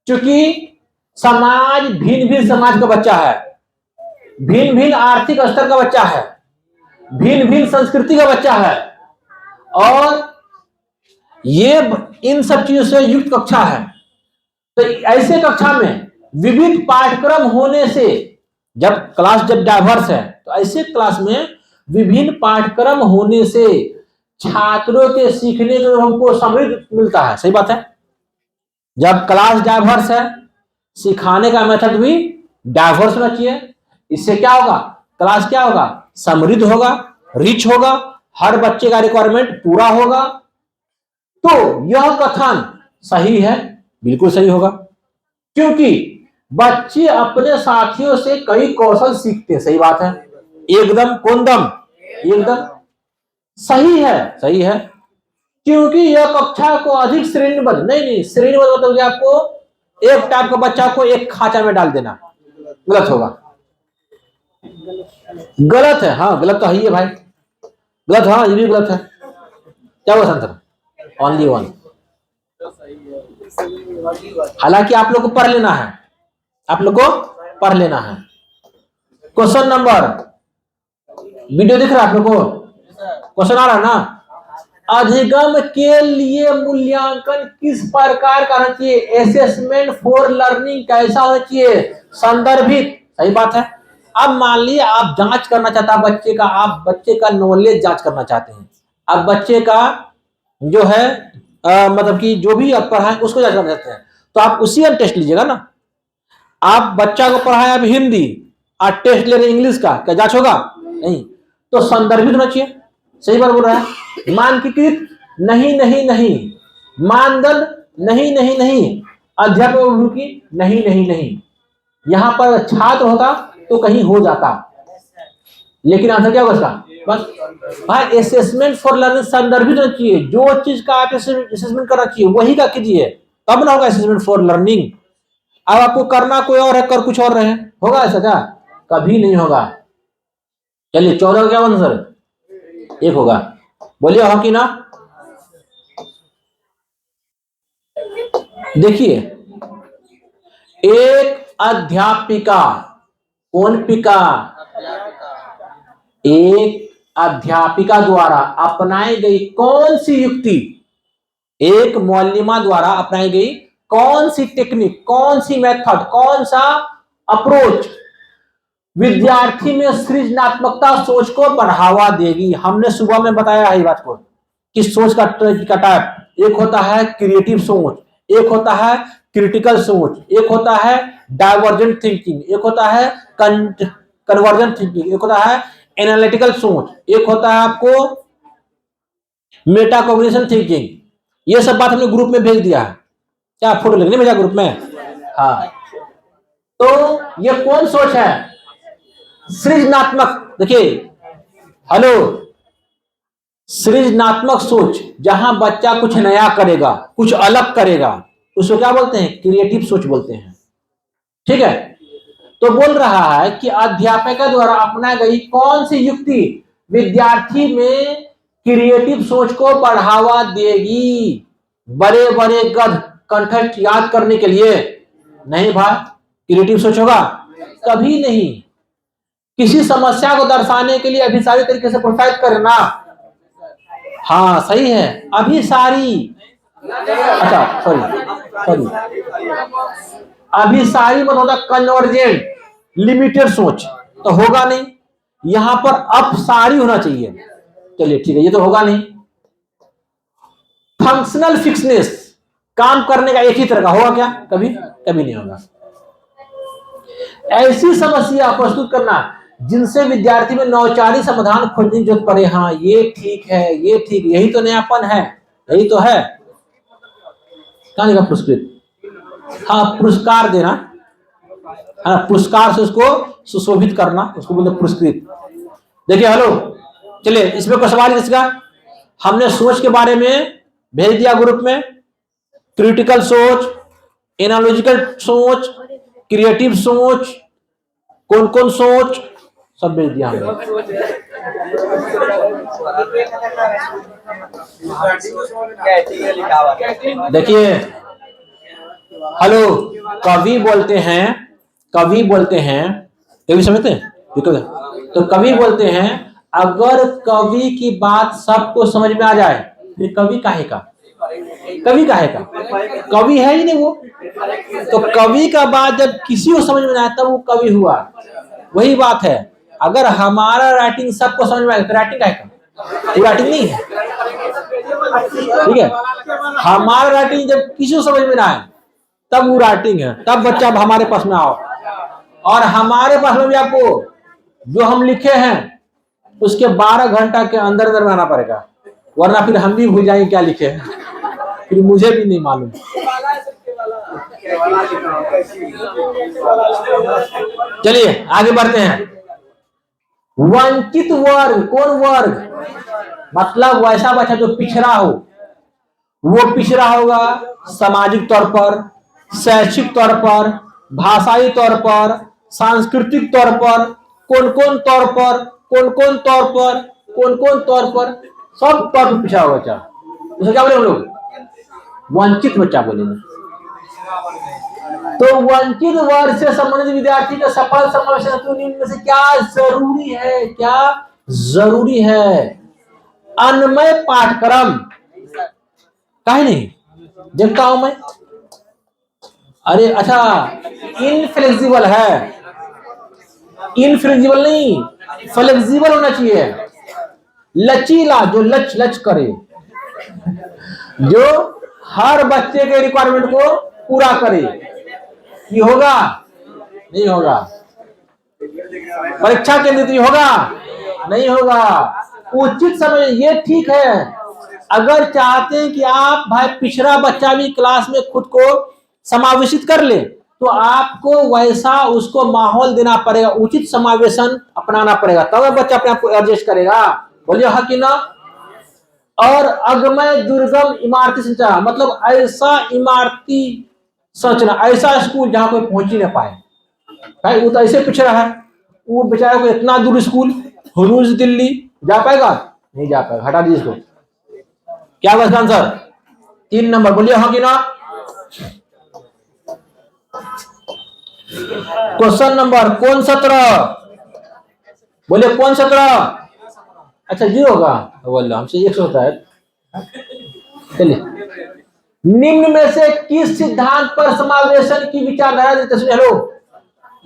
क्योंकि समाज भिन्न भिन्न समाज का बच्चा है, भिन्न भिन्न आर्थिक स्तर का बच्चा है, भिन्न भिन्न संस्कृति का बच्चा है, और ये इन सब चीजों से युक्त कक्षा है। तो ऐसे कक्षा में विविध पाठ्यक्रम होने से, जब क्लास जब डाइवर्स है तो ऐसे क्लास में विभिन्न पाठ्यक्रम होने से छात्रों के सीखने को हमको समृद्ध मिलता है। सही बात है। जब क्लास डाइवर्स है, सिखाने का मेथड भी डाइवर्स होना चाहिए। इससे क्या होगा, क्लास क्या होगा, समृद्ध होगा, रिच होगा, हर बच्चे का रिक्वायरमेंट पूरा होगा। तो यह कथन सही है, बिल्कुल सही होगा, क्योंकि बच्चे अपने साथियों से कई कौशल सीखते हैं। सही बात है, एकदम कोंदम, एकदम सही है, सही है। क्योंकि यह कक्षा को अधिक श्रेणीबद्ध, नहीं श्रेणीबद्ध मतलब आपको एक टाइप का बच्चा को एक खांचा में डाल देना गलत होगा, गलत है। हाँ गलत तो है ही है भाई, गलत, हाँ ये भी गलत है। क्या हुआ संतर, ओनली वन। हालांकि आप लोग को पढ़ लेना है, आप लोग को पढ़ लेना है। क्वेश्चन नंबर, वीडियो दिख रहा है आप लोग को, क्वेश्चन आ रहा है ना। अधिगम के लिए मूल्यांकन किस प्रकार का होना चाहिए, असेसमेंट फॉर लर्निंग कैसा होना चाहिए, संदर्भित। सही बात है। अब मान लीजिए आप जांच करना चाहते हैं बच्चे का, आप बच्चे का नॉलेज जांच करना चाहते हैं, अब बच्चे का जो है मतलब कि जो भी आप पढ़ाएं उसको जांच करना चाहते हैं, तो आप उसी का टेस्ट लीजिएगा ना। आप बच्चा को पढ़ाए अब हिंदी, आप टेस्ट ले रहे इंग्लिश का, क्या जांच होगा, नहीं। तो संदर्भित होना चाहिए। सही बात बोल रहा है। मानकीकृत नहीं नहीं नहीं, मानदंड नहीं नहीं नहीं, अध्यापक की नहीं नहीं नहीं। यहां पर छात्र होता तो कहीं हो जाता, लेकिन आंसर क्या होगा इसका, बस भाई असेसमेंट फॉर लर्निंग संदर्भित होना चाहिए। जो चीज का आप असेसमेंट करना चाहिए वही का कीजिए, तब ना होगा असेसमेंट फॉर लर्निंग। अब आपको करना कोई और है, कर कुछ और रहे, होगा ऐसा क्या, कभी नहीं होगा। चलिए 14 क्या होगा सर, एक होगा, बोलिए हाँ कि ना। देखिए एक अध्यापिका, कौन पिका, एक अध्यापिका द्वारा अपनाई गई कौन सी युक्ति, एक मौलिमा द्वारा अपनाई गई कौन सी टेक्निक, कौन सी मेथड, कौन सा अप्रोच विद्यार्थी में सृजनात्मकता सोच को बढ़ावा देगी। हमने सुबह में बताया है बात को कि सोच का टाइप, एक होता है क्रिएटिव सोच, एक होता है क्रिटिकल सोच, एक होता है डाइवर्जेंट थिंकिंग, एक होता है कन्वर्जेंट थिंकिंग, एक होता है एनालिटिकल सोच, एक होता है आपको मेटाकॉग्निशन थिंकिंग। ये सब बात हमने ग्रुप में भेज दिया है, क्या फोटो लगने भेजा ग्रुप में, हाँ। तो ये कौन सोच है, सृजनात्मक। देखिए हेलो, सृजनात्मक सोच, जहां बच्चा कुछ नया करेगा, कुछ अलग करेगा, उसको क्या बोलते हैं, क्रिएटिव सोच बोलते हैं। ठीक है, तो बोल रहा है कि अध्यापक द्वारा अपना गई कौन सी युक्ति विद्यार्थी में क्रिएटिव सोच को बढ़ावा देगी। बड़े बड़े गध कंठस्थ याद करने के लिए नहीं भाई, क्रिएटिव सोच होगा कभी नहीं। किसी समस्या को दर्शाने के लिए अभिसारी तरीके से प्रोत्साहित करना, हाँ सही है, अभिसारी, अच्छा सॉरी अभिसारी मतलब होता कन्वर्जेंट लिमिटेड सोच, तो होगा नहीं। यहां पर अपसारी होना चाहिए, चलिए ठीक है, ये तो होगा नहीं। फंक्शनल फिक्सनेस, काम करने का एक ही तरह का होगा क्या, कभी कभी नहीं होगा। ऐसी समस्या प्रस्तुत करना जिनसे विद्यार्थी में नौचारी समाधान खोजने की जरूरत पड़े, हाँ ये ठीक है, ये ठीक, यही तो नयापन है, यही तो है। कहां लिखा पुरस्कृत, हाँ पुरस्कार देना, हाँ पुरस्कार से उसको सुशोभित करना, उसको बोलते पुरस्कृत। देखिए हेलो, चलिए इसमें कोई सवाल इसका, हमने सोच के बारे में भेज दिया ग्रुप में, क्रिटिकल सोच, एनालॉजिकल सोच, क्रिएटिव सोच, कौन कौन सोच, सब भेज दिया हमने। देखिए हेलो, कवि बोलते हैं, कवि बोलते हैं, कवि समझते हैं, तो कवि बोलते हैं अगर कवि की बात सबको समझ में आ जाए फिर कवि काहे का, कवि का है का? कवि है ही नहीं वो। तो कवि का बात जब किसी को समझ में आया तब वो कवि हुआ। वही बात है, अगर हमारा राइटिंग सबको समझ में आएगा तो राइटिंग का है का? वो राइटिंग नहीं है। ठीक है, हमारा राइटिंग जब किसी को समझ में ना आए तब वो राइटिंग है। तब बच्चा अब हमारे पास में आओ, और हमारे पास में भी आपको जो हम लिखे हैं उसके 12 घंटा के अंदर अंदर में आना पड़ेगा, वरना फिर हम भी भूल जाएंगे क्या लिखे हैं, फिर मुझे भी नहीं मालूम। चलिए आगे बढ़ते हैं। वंचित वर्ग, कौन वर्ग? मतलब वैसा बच्चा जो पिछड़ा हो। वो पिछड़ा होगा सामाजिक तौर पर, शैक्षिक तौर पर, भाषाई तौर पर, सांस्कृतिक तौर पर, कौन कौन तौर पर, कौन कौन तौर पर, कौन कौन तौर पर, सब तौर पर पिछड़ा होगा बच्चा। उसे क्या बोले हम लोग? वंचित बच्चा बोलेंगे। तो वंचित वर्ग से संबंधित विद्यार्थी का सफल समावेश में से क्या जरूरी है? क्या जरूरी है? अन्वय पाठ्यक्रम। काहे नहीं देखता हूं मैं? अरे अच्छा, इनफ्लेक्सिबल है, इनफ्लेक्सिबल नहीं, फ्लेक्सिबल होना चाहिए। लचीला, जो लच लच करे, जो हर बच्चे के रिक्वायरमेंट को पूरा करे। ये होगा? नहीं होगा। परीक्षा केंद्रित होगा? नहीं होगा। उचित समय, ये ठीक है, अगर चाहते हैं कि आप भाई पिछड़ा बच्चा भी क्लास में खुद को समावेशित कर ले तो आपको वैसा उसको माहौल देना पड़ेगा, उचित समावेशन अपनाना पड़ेगा, तब बच्चा अपने आप को एडजस्ट करेगा। बोलिए हाँ कि ना? और अगमय दुर्गम इमारती संरचना, मतलब ऐसा इमारती संरचना, ऐसा स्कूल जहां कोई पहुंच ही ना पाए। भाई वो तो ऐसे पिछड़ा है, वो बेचारा को इतना दूर स्कूल, हुलूस दिल्ली जा पाएगा? नहीं जा पाएगा। हटा दीजिए इसको। क्या बस आंसर? 3 नंबर। बोलिए हाँ कि ना? क्वेश्चन नंबर कौन 17? बोलिए कौन 17? अच्छा 0 होगा, बोल रहा हमसे 100 होता है। चलिए, निम्न में से किस सिद्धांत पर समावेशन की विचारधारा देते हैं? हेलो,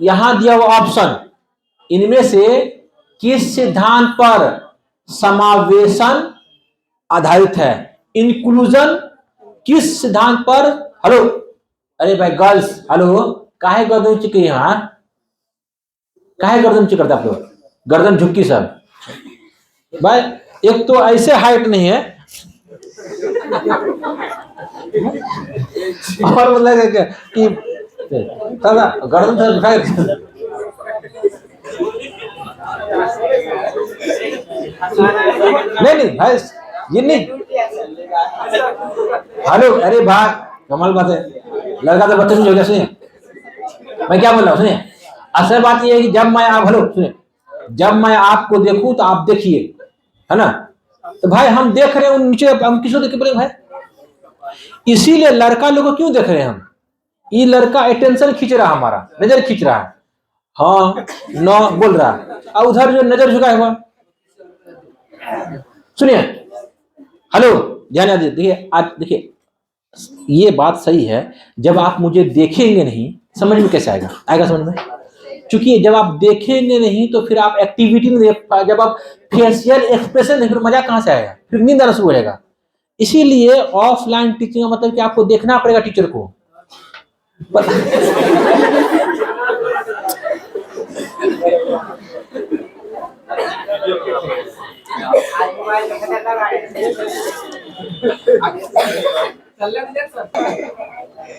यहां दिया हुआ ऑप्शन, इनमें से किस सिद्धांत पर समावेशन आधारित है? इंक्लूजन किस सिद्धांत पर? हेलो, अरे भाई गर्ल्स, हेलो, काहे गर्दन झुकी? यहाँ काहे गर्दन झुकी करते आप लोग? गर्दन झुकी सब भाई, एक तो ऐसे हाइट नहीं है और बोलेगा कि गर्दन से उठाए। नहीं भाई, ये नहीं। हेलो, अरे भाई कमाल बात है, लड़का तो बच्चे हो गया। सुनिए मैं क्या बोल रहा हूँ, सुनिए। असल बात ये है कि जब मैं आप, हेलो सुनिए, जब मैं आपको देखूं तो आप देखिए, है ना? तो भाई हम देख रहे हैं नीचे, हम किसको देख रहे हैं भाई? इसीलिए लड़का लोग को क्यों देख रहे हैं हम? ये लड़का अटेंशन खींच रहा है, हमारा नजर खींच रहा है, हाँ नो बोल रहा है, और उधर जो नजर झुका हुआ। सुनिए, हेलो ध्यान दीजिए। देखिए आज देखिए, ये बात सही है, जब आप मुझे देखेंगे नहीं समझ में कैसे आएगा? आएगा समझ में? क्योंकि जब आप देखेंगे नहीं तो फिर आप एक्टिविटी नहीं देख पाए, जब आप फेशियल एक्सप्रेशन नहीं, फिर मजा कहां से आएगा? फिर नींद आना शुरू हो जाएगा। इसीलिए ऑफलाइन टीचिंग का मतलब कि आपको देखना पड़ेगा टीचर को।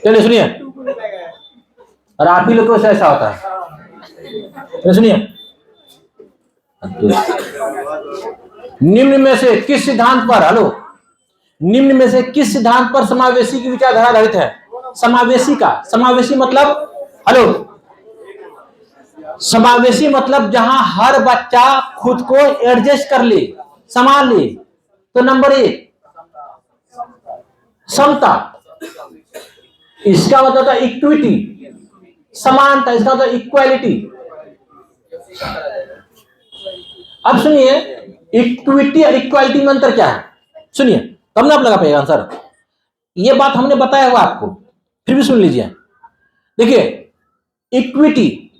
चलिए सुनिए, और आप ही लोग को ऐसा होता है। सुनिए, निम्न में से किस सिद्धांत पर, हेलो, निम्न में से किस सिद्धांत पर समावेशी की विचारधारा आधारित है? समावेशी का, समावेशी मतलब, हेलो, समावेशी मतलब जहां हर बच्चा खुद को एडजस्ट कर ले, संभाल ले। तो नंबर 1 समता, इसका मतलब था इक्विटी, समानता, इसका मतलब इक्वालिटी। अब सुनिए, इक्विटी और इक्वालिटी में अंतर क्या है? सुनिए तब ना आप लगा पाएगा आंसर। ये बात हमने बताया हुआ आपको, फिर भी सुन लीजिए। देखिए, इक्विटी,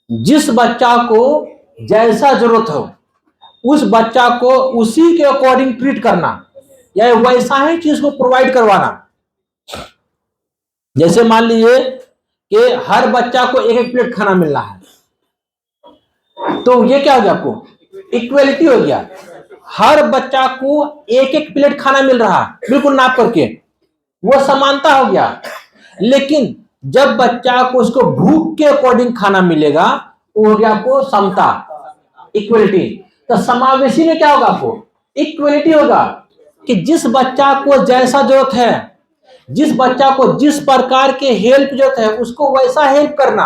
जिस बच्चा को जैसा जरूरत हो उस बच्चा को उसी के अकॉर्डिंग ट्रीट करना, या वैसा ही चीज को प्रोवाइड करवाना। जैसे मान लीजिए कि हर बच्चा को एक एक प्लेट खाना मिल रहा है, तो ये क्या हो गया, आपको इक्वलिटी हो गया। हर बच्चा को एक एक प्लेट खाना मिल रहा है, बिल्कुल नाप करके, वो समानता हो गया। लेकिन जब बच्चा को उसको भूख के अकॉर्डिंग खाना मिलेगा, वो हो गया आपको समता, इक्वलिटी। तो समावेशी में क्या होगा, आपको इक्वलिटी होगा, कि जिस बच्चा को जैसा जरूरत है, जिस बच्चा को जिस प्रकार के हेल्प जरूरत है, उसको वैसा हेल्प करना,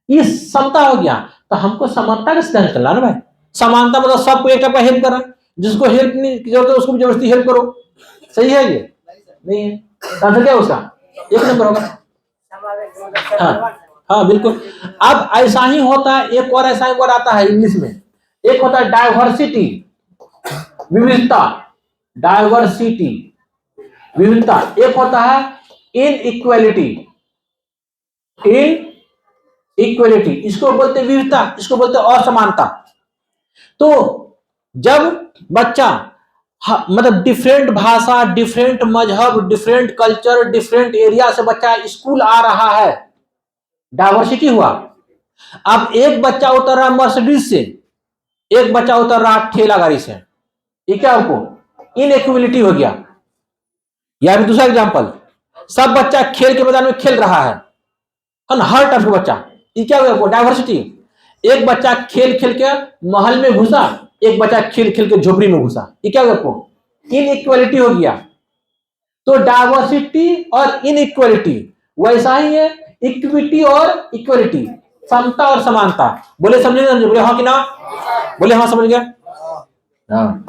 ये समता हो गया। तो हमको समानता का सिद्धांत चलना ना भाई। समानता मतलब सबको एक टाइप का हेल्प करना, जिसको हेल्प नहीं की जरूरत है उसको भी जबरदस्ती हेल्प करो। सही है ये? नहीं है। आंसर क्या उसका? एक नंबर होगा। हाँ हाँ बिल्कुल। अब ऐसा ही होता है, एक और ऐसा ही वर्ड आता है इंग्लिश में, एक होता है डाइवर्सिटी, विविधता, डाइवर्सिटी विविधता। एक होता है इनइक्वालिटी, इक्वलिटी, इसको बोलते विविधता, इसको बोलते असमानता। तो जब बच्चा मतलब डिफरेंट भाषा, डिफरेंट मजहब, डिफरेंट कल्चर, डिफरेंट एरिया से बच्चा स्कूल आ रहा है, डाइवर्सिटी हुआ। अब एक बच्चा उतर रहा मर्सिडीज से, एक बच्चा उतर रहा ठेला गाड़ी से, ये क्या आपको इनइक्वलिटी हो गया। या फिर दूसरा एग्जांपल, सब बच्चा खेल के मैदान में खेल रहा है ना, हर टाइप का बच्चा, ये क्या हुआ, डाइवर्सिटी। एक बच्चा खेल खेल के महल में घुसा, एक बच्चा खेल खेल के झोपड़ी में घुसा, ये क्या हुआ, आपको इनइक्वालिटी हो गया। तो डाइवर्सिटी और इनइक्वालिटी वैसा ही है, इक्विटी और इक्वालिटी, समता और समानता। बोले समझे समझे? बोले हाँ कि ना? बोले हाँ समझ गया? हाँ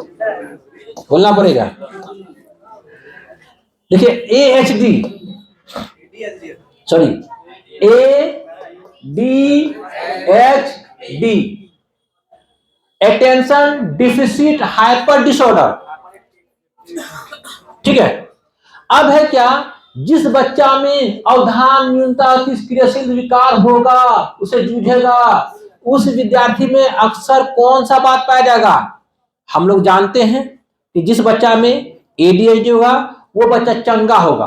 बोलना पड़ेगा। देखिए AHD, sorry ADHD, attention deficit hyper disorder, ठीक है। अब है क्या, जिस बच्चा में अवधान न्यूनता क्रियाशील विकार होगा, उसे जूझेगा, उस विद्यार्थी में अक्सर कौन सा बात पाया जाएगा? हम लोग जानते हैं कि जिस बच्चा में ADHD होगा वो बच्चा चंगा होगा,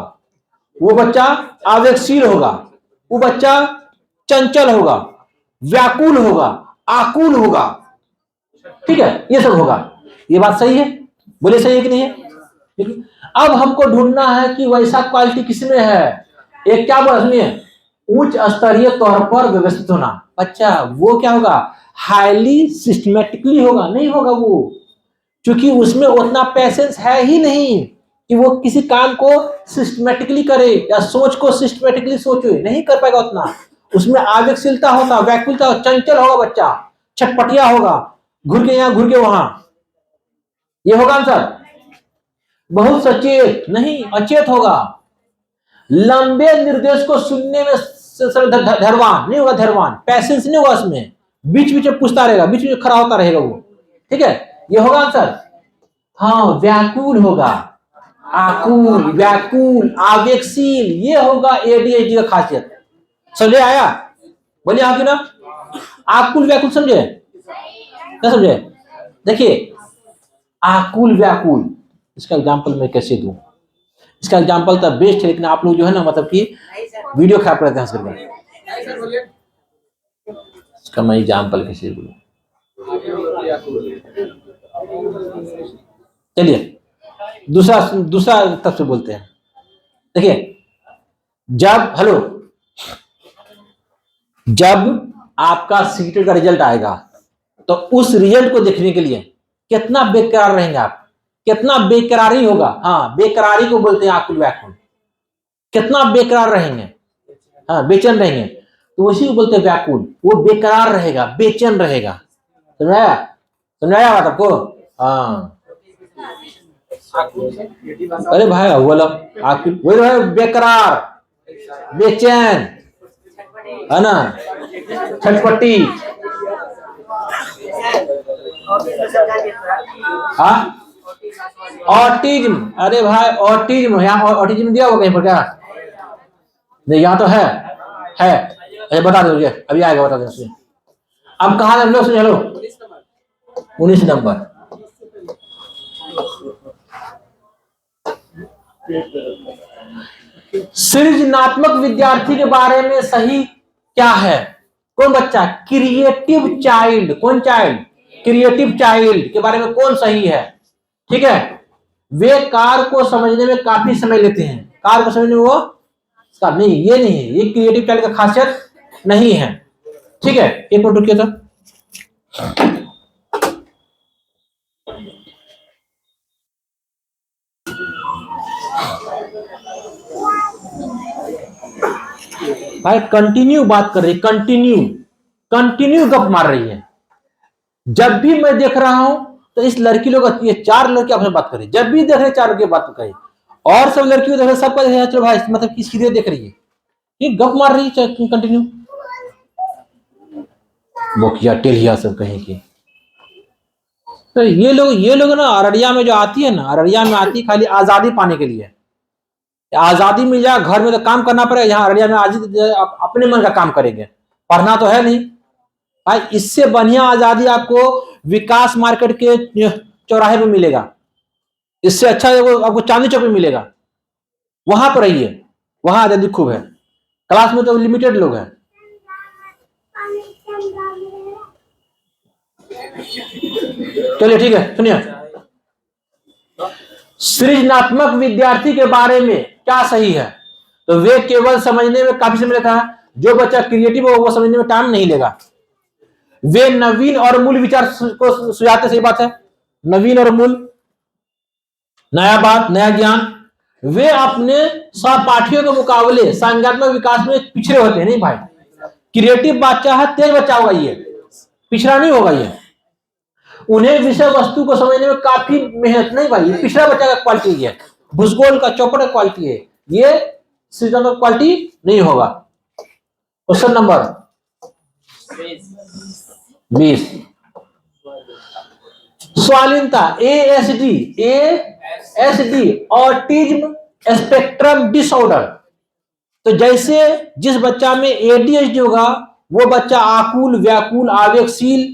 वो बच्चा आवेगशील होगा, वो बच्चा चंचल होगा, व्याकुल होगा, आकुल होगा, ठीक है, ये सब होगा। ये बात सही है? बोले सही है कि नहीं है? अब हमको ढूंढना है कि वैसा क्वालिटी किसमें है। एक क्या बोला सुनिए, उच्च स्तरीय तौर पर व्यवस्थित होना। अच्छा, वो क्या होगा, हाईली सिस्टमेटिकली होगा? नहीं होगा वो, क्योंकि उसमें उतना पैसेंस है ही नहीं कि वो किसी काम को सिस्टमेटिकली करे या सोच को सिस्टमेटिकली सोचे, नहीं कर पाएगा उतना। उसमें आवेगशीलता होगा, व्याकुलता, चंचल होगा बच्चा, छटपटिया होगा, घुर के यहाँ घुर के वहां, ये होगा आंसर। बहुत सचेत नहीं, अचेत होगा। लंबे निर्देश को सुनने में धैर्यवान नहीं होगा, धैर्यवान, पैसेंस नहीं होगा उसमें, बीच बीच में पूछता रहेगा, बीच बीच में खड़ा होता रहेगा वो, ठीक है, ये होगा आंसर। हाँ, व्याकुल होगा, आकुल, व्याकुल, आवेगशील, ये होगा ADHD का खासियत। समझे आया? बोलिए हाँ कि ना? आकुल व्याकुल समझे? क्या समझे? देखिए, आकुल व्याकुल, इसका एग्जांपल मैं कैसे दूं? इसका एग्जांपल तो बेस्ट है, लेकिन आप लोग जो है ना, मतलब कि वीडियो खराब करते हैं इसका। इसका मैं एग्जांपल कैसे दूं? चलिए दूसरा तब से बोलते हैं। देखिए, जब आपका सीटेट का रिजल्ट आएगा, तो उस रिजल्ट को देखने के लिए कितना बेकरार रहेंगे आप, कितना बेकरारी होगा। हाँ, बेकरारी को बोलते हैं आकुल व्याकुल। कितना बेकरार रहेंगे, हाँ, बेचैन रहेंगे, तो उसी को बोलते हैं व्याकुल। वो बेकरार रहेगा, बेचैन रहेगा। समझाया? समझाया बात आपको? हाँ, अरे भाई बोलो, आकुल वही है, बेकरार, बेचैन, है ना, छटपटी। हाँ ऑटिज्म, अरे भाई ऑटिज्म, यहाँ ऑटिज्म दिया होगा कहीं पर क्या? नहीं, यहाँ तो है। अरे बता दो मुझे, अभी आएगा, बता दो मुझे। अब कहा हम लोग सुन, हेलो 19 नंबर। सृजनात्मक विद्यार्थी के बारे में सही क्या है? कौन बच्चा? Creative child. कौन चाइल्ड? क्रिएटिव चाइल्ड के बारे में कौन सही है? ठीक है, वे कार को समझने में काफी समय लेते हैं। कार को समझने में वो नहीं, ये नहीं है, ये क्रिएटिव चाइल्ड का खासियत नहीं है। ठीक है, एक मिनट रुकिए तो। भाई कंटिन्यू बात कर रही, कंटिन्यू गप मार रही है। जब भी मैं देख रहा हूं तो इस लड़की लोग, ये 4 लड़की आपसे बात कर रही, जब भी देख रहे 4 लड़की बात कर रही, और सब लड़कियों देख रहे, सबका देख रहे, चलो भाई मतलब किस लिए देख रही है, ये गप मार रही है कंटिन्यू। बोकिया टेलिया सब कहीं की। तो ये लोग ना अररिया में जो आती है ना, अररिया में आती खाली आजादी पाने के लिए। आजादी मिल जाए घर में तो काम करना पड़ेगा, यहाँ अररिया में आज अपने मन का काम करेंगे, पढ़ना तो है नहीं भाई। इससे बढ़िया आजादी आपको विकास मार्केट के चौराहे में मिलेगा, इससे अच्छा आपको चांदनी चौक में मिलेगा, वहां पर रहिए, वहां आजादी खूब है। क्लास में तो लिमिटेड लोग हैं। चलिए ठीक है, सुनिए, सृजनात्मक विद्यार्थी के बारे में क्या सही है? तो वे केवल समझने में काफी समय लेता है। जो बच्चा क्रिएटिव हो वो समझने में टाइम नहीं लेगा। वे नवीन और मूल विचार को सुझाते, सही बात है, नवीन और मूल, नया बात, नया ज्ञान। वे अपने सहपाठियों के मुकाबले संज्ञानात्मक विकास में पिछड़े होते हैं। नहीं भाई, क्रिएटिव बच्चा है, तेज बच्चा होगा, ये पिछड़ा नहीं होगा। ये उन्हें विषय वस्तु को समझने में काफी मेहनत, नहीं भाई, ये पिछड़ा बच्चा का क्वालिटी है, भूसगोल का चौपड़ का क्वालिटी है, ये सृजनात्मक क्वालिटी नहीं होगा। Question number 20, स्वालीनता, ASD autism spectrum disorder. तो जैसे जिस बच्चा में ADHD होगा वो बच्चा आकुल, व्याकुल, आवेगशील,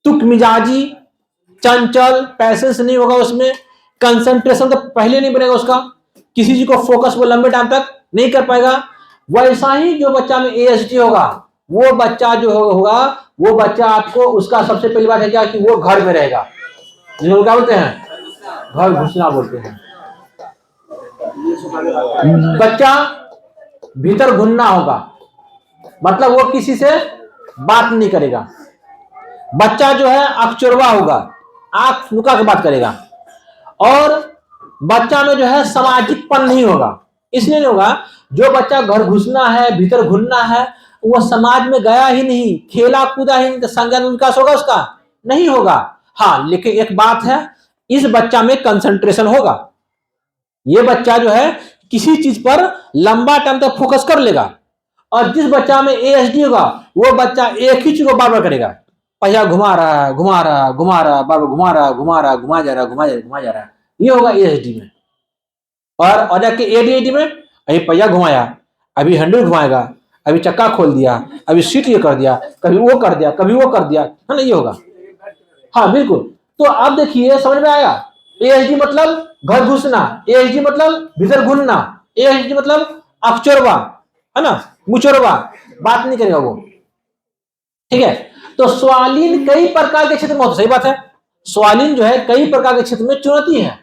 तुक मिजाजी, चंचल, पैसेंस नहीं होगा उसमें, कंसंट्रेशन तो पहले नहीं बनेगा उसका, किसी चीज को फोकस वो लंबे टाइम तक नहीं कर पाएगा। वैसा ही जो बच्चा में ASD होगा वो बच्चा जो होगा, वो बच्चा आपको, उसका सबसे पहली बात है क्या कि वो घर में रहेगा, जिसको क्या बोलते हैं, घर घुसना बोलते हैं। बच्चा भीतर घुसना होगा, मतलब वो किसी से बात नहीं करेगा। बच्चा जो है अकचुरवा होगा, आंख लुका के बात करेगा। और बच्चा में जो है सामाजिकपन नहीं होगा। इसलिए नहीं होगा, जो बच्चा घर घुसना है, भीतर घुसना है, वो समाज में गया ही नहीं, खेला कूदा ही नहीं, तो संज्ञान विकास होगा उसका? नहीं होगा। हाँ, लेकिन एक बात है, इस बच्चा में कंसंट्रेशन होगा। ये बच्चा जो है किसी चीज पर लंबा टाइम तक फोकस कर लेगा। और जिस बच्चा में ASD होगा वो बच्चा एक ही चीज को बार बार करेगा, पहिया घुमा रहा, बार बार घुमा रहा, घुमा जा रहा, ये होगा ASD में। और जाके ADHD में अभी पहिया घुमाया, अभी हैंडल घुमाएगा, अभी चक्का खोल दिया, अभी सीट ये कर दिया, कभी वो कर दिया, कभी वो कर दिया, है ना, ये होगा। हाँ बिल्कुल। तो अब देखिए समझ में आया, ASD मतलब घर घुसना, ASD मतलब भीतर घुसना, ASD मतलब अकचोरवा, है ना, मुचोरवा, बात नहीं करेगा वो। ठीक है, तो स्वालीन कई प्रकार के क्षेत्र में, सही बात है, स्वालीन जो है कई प्रकार के क्षेत्र में चुनौती है।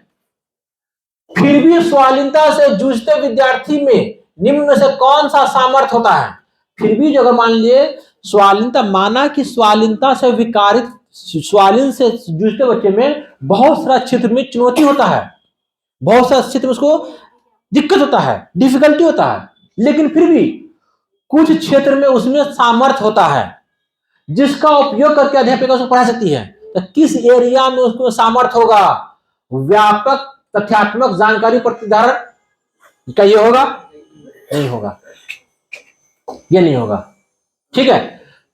फिर भी स्वालीनता से जूझते विद्यार्थी में निम्न में से कौन सा सामर्थ्य होता है? फिर भी जो अगर मान लिए स्वालीनता, माना कि स्वालीनता से विकारित, स्वालीन से जूझते बच्चे में बहुत सारा क्षेत्र में चुनौती होता है, बहुत सारा क्षेत्र में उसको दिक्कत होता है, डिफिकल्टी होता है, लेकिन फिर भी कुछ क्षेत्र में उसमें सामर्थ्य होता है जिसका उपयोग करके अध्यापिका उसको पढ़ा सकती है। तो किस एरिया में उसको सामर्थ्य होगा? व्यापक तथ्यात्मक जानकारी प्रतिधारण का ये होगा? नहीं होगा, ये नहीं होगा। ठीक है,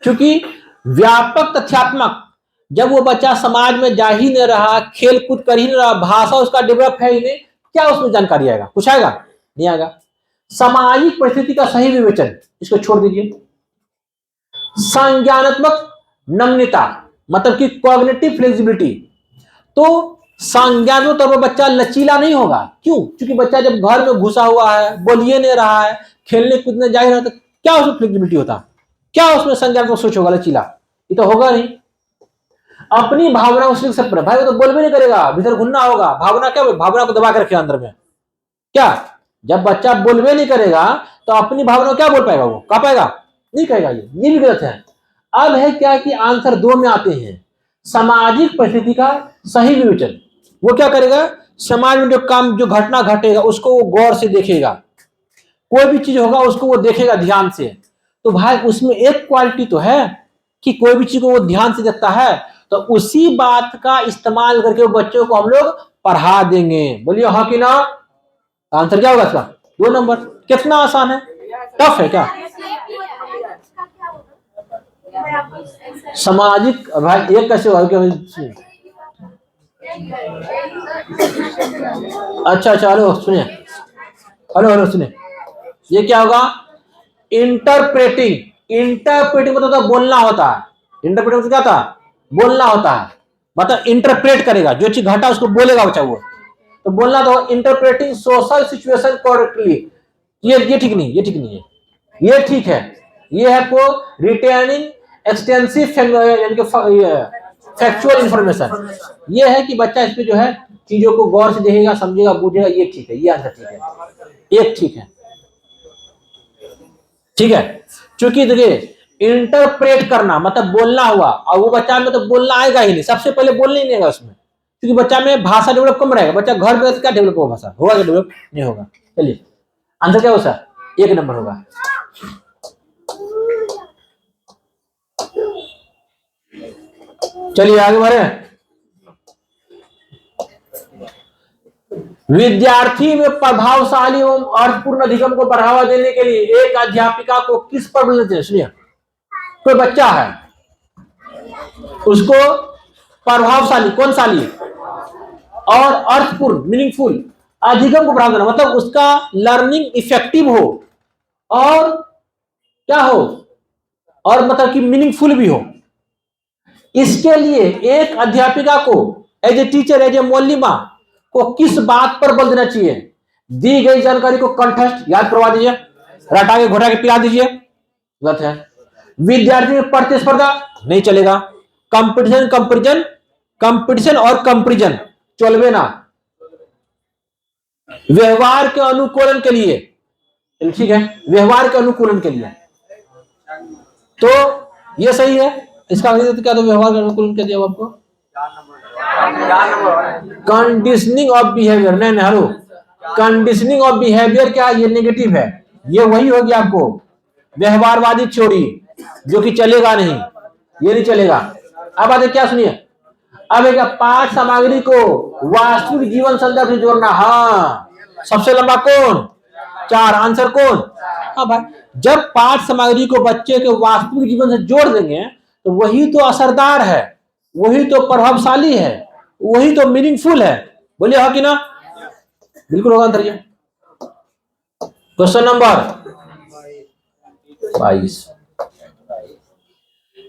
क्योंकि व्यापक तथ्यात्मक जब वो बच्चा समाज में जा ही नहीं रहा, खेल कूद कर ही नहीं रहा, भाषा उसका डेवलप है ही नहीं, क्या उसमें जानकारी आएगा? कुछ आएगा? नहीं आएगा। सामाजिक परिस्थिति का सही विवेचन, इसको छोड़ दीजिए। संज्ञानात्मक नम्यता मतलब कि कॉग्निटिव फ्लेक्सिबिलिटी, तो संज्ञानात्मक तौर पर बच्चा लचीला नहीं होगा। क्यों? क्योंकि बच्चा जब घर में घुसा हुआ है, बोलिए नहीं रहा है, खेलने कूदने जा ही रहा, तो क्या उसमें फ्लेक्सिबिलिटी होता? क्या उसमें संज्ञानात्मक सोच होगा? लचीला ये तो होगा नहीं। अपनी भावना उसके सब भाई वो तो बोल भी नहीं करेगा, भीतर घुनना होगा। भावना क्या? भावना को दबा के रखे अंदर में। क्या? जब बच्चा बोलबे नहीं करेगा तो अपनी भावना क्या बोल पाएगा? वो कह पाएगा? नहीं कहेगा। ये भी गलत है। अब है क्या कि आंसर 2 में आते हैं, सामाजिक परिस्थिति का सही विवेचन। वो क्या करेगा? समाज में जो काम, जो घटना घटेगा उसको वो गौर से देखेगा। कोई भी चीज होगा उसको वो देखेगा ध्यान से। तो भाई उसमें एक क्वालिटी तो है कि कोई भी चीज को वो ध्यान से देखता है, तो उसी बात का इस्तेमाल करके वो बच्चों को हम लोग पढ़ा देंगे। बोलिए हाँ कि ना? आंसर क्या होगा इसका? 2 नंबर। कितना आसान है? टफ है क्या? सामाजिक भाई एक कैसे होगा? अच्छा हेलो सुनिए, हेलो सुनिए, ये क्या होगा? इंटरप्रेटिंग। इंटरप्रेटिंग मतलब तो बोलना होता है। इंटरप्रेटिंग मतलब क्या था? बोलना होता है। मतलब इंटरप्रेट करेगा, जो चीज घटा उसको बोलेगा बच्चा वो, तो बोलना तो इंटरप्रेटिंग सोशल सिचुएशन करेक्टली। ये ठीक नहीं, ये ठीक नहीं है। ये ठीक है। ये है को रिटेनिंग एक्सटेंसिव फैक्चुअल इंफॉर्मेशन। ये है कि बच्चा इस पे जो है चीजों को गौर से देखेगा, समझेगा, बूझेगा। ये ठीक है, ये आंसर ठीक है। एक ठीक है, ठीक है। क्योंकि देखिए इंटरप्रेट करना मतलब बोलना हुआ, और वो बच्चा में तो बोलना आएगा ही नहीं, सबसे पहले बोलना ही नहीं आएगा उसमें, क्योंकि बच्चा में भाषा डेवलप कम रहेगा। बच्चा घर में क्या डेवलप होगा? भाषा होगा, डेवलप नहीं होगा। चलिए आंसर क्या होगा? 1 नंबर होगा। चलिए आगे बढ़े। विद्यार्थी में प्रभावशाली एवं अर्थपूर्ण अधिगम को बढ़ावा देने के लिए एक अध्यापिका को किस पर बल देते हैं? सुनिए, कोई बच्चा है, उसको प्रभावशाली, कौन साली और अर्थपूर्ण मीनिंगफुल अधिगम को बढ़ावा देना, मतलब उसका लर्निंग इफेक्टिव हो और क्या हो, और मतलब कि मीनिंगफुल भी हो। इसके लिए एक अध्यापिका को as a teacher, as a मौलिमा को किस बात पर बल देना चाहिए? दी गई जानकारी को कंठस्थ याद करवा दीजिए, रटा के घोटा के पिला दीजिए। गलत है। विद्यार्थी में प्रतिस्पर्धा नहीं चलेगा। कंपटीशन, कंपैरिजन, कंपटीशन और कंपैरिजन चलवे ना। व्यवहार के अनुकूलन के लिए, ठीक है, व्यवहार के अनुकूलन के लिए, तो ये सही है। इसका तो क्या? तो व्यवहार के अनुकूलन के दिया आपको कंडीशनिंग ऑफ बिहेवियर। नहीं हेलो, कंडीशनिंग ऑफ बिहेवियर क्या? ये नेगेटिव है। ये वही होगी आपको व्यवहारवादी थ्योरी, जो कि चलेगा नहीं, ये नहीं चलेगा। अब आते क्या? सुनिए, अब एक पाठ सामग्री को वास्तविक जीवन संदर्भ से जोड़ना। हाँ, सबसे लंबा कौन? 4। आंसर कौन? हाँ भाई, जब पाठ सामग्री को बच्चे के वास्तविक जीवन से जोड़ देंगे तो वही तो असरदार है, वही तो प्रभावशाली है, वही तो मीनिंगफुल है। बोलिए हाँ कि ना? बिल्कुल होगा आंसर। ये क्वेश्चन नंबर 22,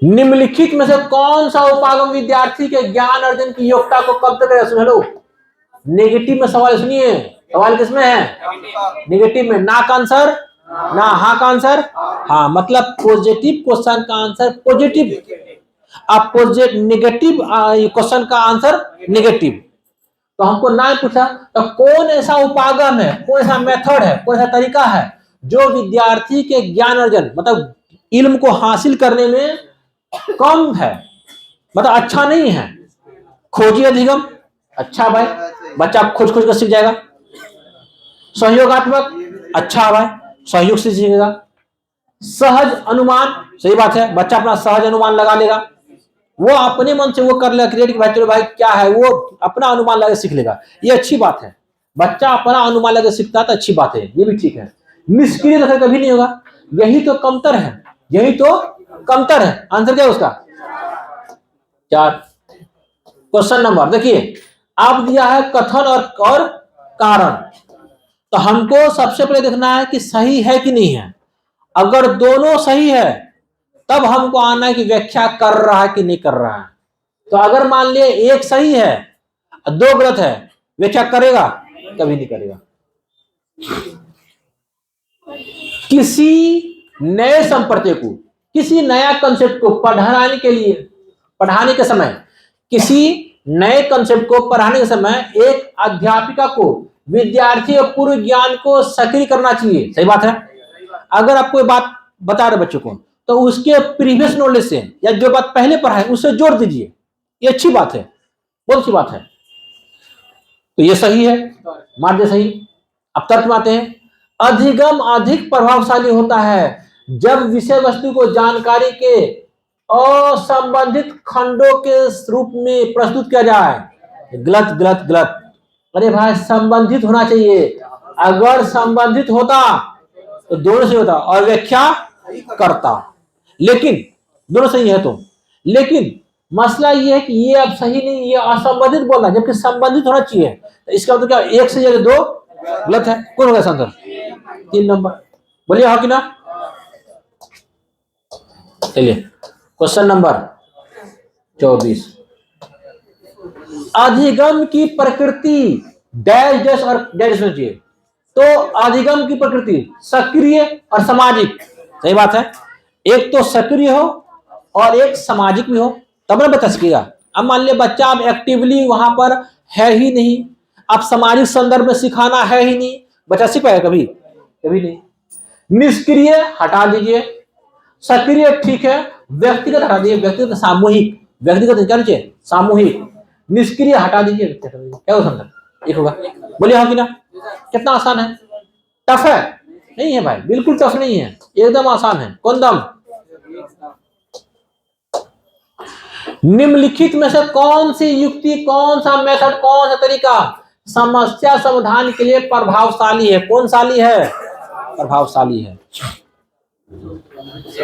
निम्नलिखित में से कौन सा उपागम विद्यार्थी के ज्ञान अर्जन की योग्यता को कब तक? सुन लो, नेगेटिव में सवाल सुनिए। सवाल किसमें है? नेगेटिव में। ना का आंसर ना, हाँ का आंसर हाँ, मतलब पॉजिटिव क्वेश्चन का आंसर पॉजिटिव, आप नेगेटिव क्वेश्चन का आंसर नेगेटिव। तो हमको ना पूछा तो कौन ऐसा उपागम है, कौन ऐसा मेथड है, कौन ऐसा तरीका है जो विद्यार्थी के ज्ञान अर्जन मतलब इल्म को हासिल करने में कम है, मतलब अच्छा नहीं है? खोजी अधिगम, अच्छा भाई, बच्चा खोज खोज कर सीख जाएगा। सहयोगात्मक, अच्छा भाई, सहयोग से सीखेगा। सहज अनुमान, सही बात है, बच्चा अपना सहज अनुमान लगा लेगा, वो अपने मन से वो कर लेगा क्रिएट कि भाई चलो भाई क्या है, वो अपना अनुमान लगा सीख लेगा। ये अच्छी बात है, बच्चा अपना अनुमान लगा सीखता है तो अच्छी बात है, ये भी ठीक है। निष्क्रिय दखल कभी नहीं होगा, यही तो कमतर है, यही तो कमतर है। आंसर क्या है उसका? 4। क्वेश्चन नंबर देखिए, आप दिया है कथन और कारण। तो हमको सबसे पहले देखना है कि सही है कि नहीं है। अगर दोनों सही है तब हमको आना है कि व्याख्या कर रहा है कि नहीं कर रहा है। तो अगर मान लिया एक सही है और दो गलत है, व्याख्या करेगा? कभी नहीं करेगा। किसी नए संप्रदाय को, किसी नया कंसेप्ट को पढ़ाने के लिए, पढ़ाने के समय, किसी नए कंसेप्ट को पढ़ाने के समय एक अध्यापिका को विद्यार्थी और पूर्व ज्ञान को सक्रिय करना चाहिए। सही बात है। अगर आप कोई बात बता रहे बच्चों को तो उसके प्रीवियस नॉलेज से या जो बात पहले पढ़ा है उससे जोड़ दीजिए, ये अच्छी बात है, बहुत अच्छी बात है। तो ये सही है, मान दे सही। अब तर्क में आते हैं। अधिगम अधिक प्रभावशाली होता है जब विषय वस्तु को जानकारी के असंबंधित खंडों के रूप में प्रस्तुत किया जाए। गलत गलत गलत। अरे भाई संबंधित होना चाहिए। अगर संबंधित होता तो दोनों सही होता और व्याख्या करता, लेकिन दोनों सही है तो। लेकिन मसला ये है कि ये अब सही नहीं, ये असंबंधित बोल रहा है जबकि संबंधित होना चाहिए। तो इसका मतलब क्या, एक सही है दो गलत है? कौन होगा इसका आंसर? 3 नंबर। बोलिए हाँ कि ना। चलिए क्वेश्चन नंबर 24। अधिगम की प्रकृति डैश डैश और डैश होना चाहिए। तो अधिगम की प्रकृति सक्रिय और सामाजिक। सही बात है। एक तो सक्रिय हो और एक सामाजिक भी हो तब ना बता सकेगा। अब मान लिया बच्चा अब एक्टिवली वहां पर है ही नहीं, आप सामाजिक संदर्भ में सिखाना है ही नहीं, बच्चा सीख पाएगा कभी? कभी नहीं। निष्क्रिय हटा दीजिए, सक्रिय ठीक है, व्यक्तिगत हटा दीजिए, व्यक्तिगत सामूहिक, व्यक्तिगत क्या चाहिए सामूहिक, निष्क्रिय हटा दीजिए, क्या हो समझ एक होगा। बोलिए हाँ कि ना। कितना आसान है? टफ है? नहीं है भाई, बिल्कुल टफ नहीं है, एकदम आसान है। कौन दम? निम्नलिखित में से कौन सी युक्ति, कौन सा मेथड, कौन सा तरीका समस्या समाधान के लिए प्रभावशाली है? कौन साली है? प्रभावशाली है।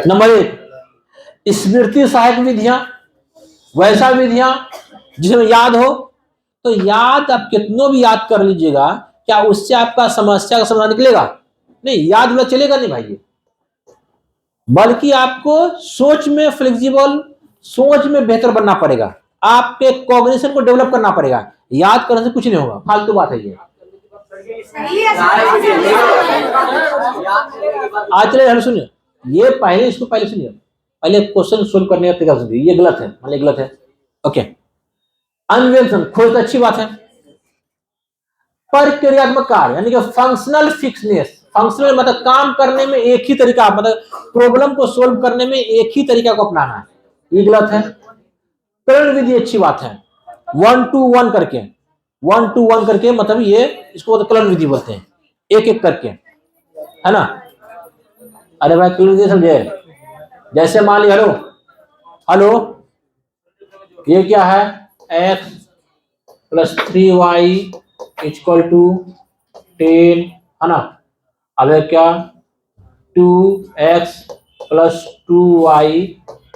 नंबर 1 स्मृति सहायक विधियां, वैसा विधियां जिसमें याद हो। तो याद आप कितनों भी याद कर लीजिएगा, क्या उससे आपका समस्या का समाधान निकलेगा? नहीं, याद में चलेगा नहीं भाई। बल्कि आपको सोच में फ्लेक्सिबल, सोच में बेहतर बनना पड़ेगा, आपके कॉग्निशन को डेवलप करना पड़ेगा। याद करने से कुछ नहीं होगा, फालतू बात है ये। आज चले सुनिए, ये पहले इसको पहले सुनिए, पहले क्वेश्चन सोल्व करने का तरीका सुनिए। ये गलत है, मतलब गलत है। ओके, अन्वेषण खोज तो अच्छी बात है। प्रक्रियात्मक कार्य यानी कि फंक्शनल फिक्सनेस, फंक्शनल मतलब काम करने में एक ही तरीका, मतलब प्रॉब्लम को सोल्व करने में एक ही तरीका को अपनाना है, ये गलत है। करण विधि अच्छी बात है, 1 to 1 करके, 1 to 1 करके, मतलब ये इसको कलन विधि बोलते हैं, एक एक करके, है ना। अरे भाई कलन विधि समझे? जैसे मान ली हेलो हेलो, ये क्या है, x + 3y = 10, है ना। अब क्या, 2x + 2y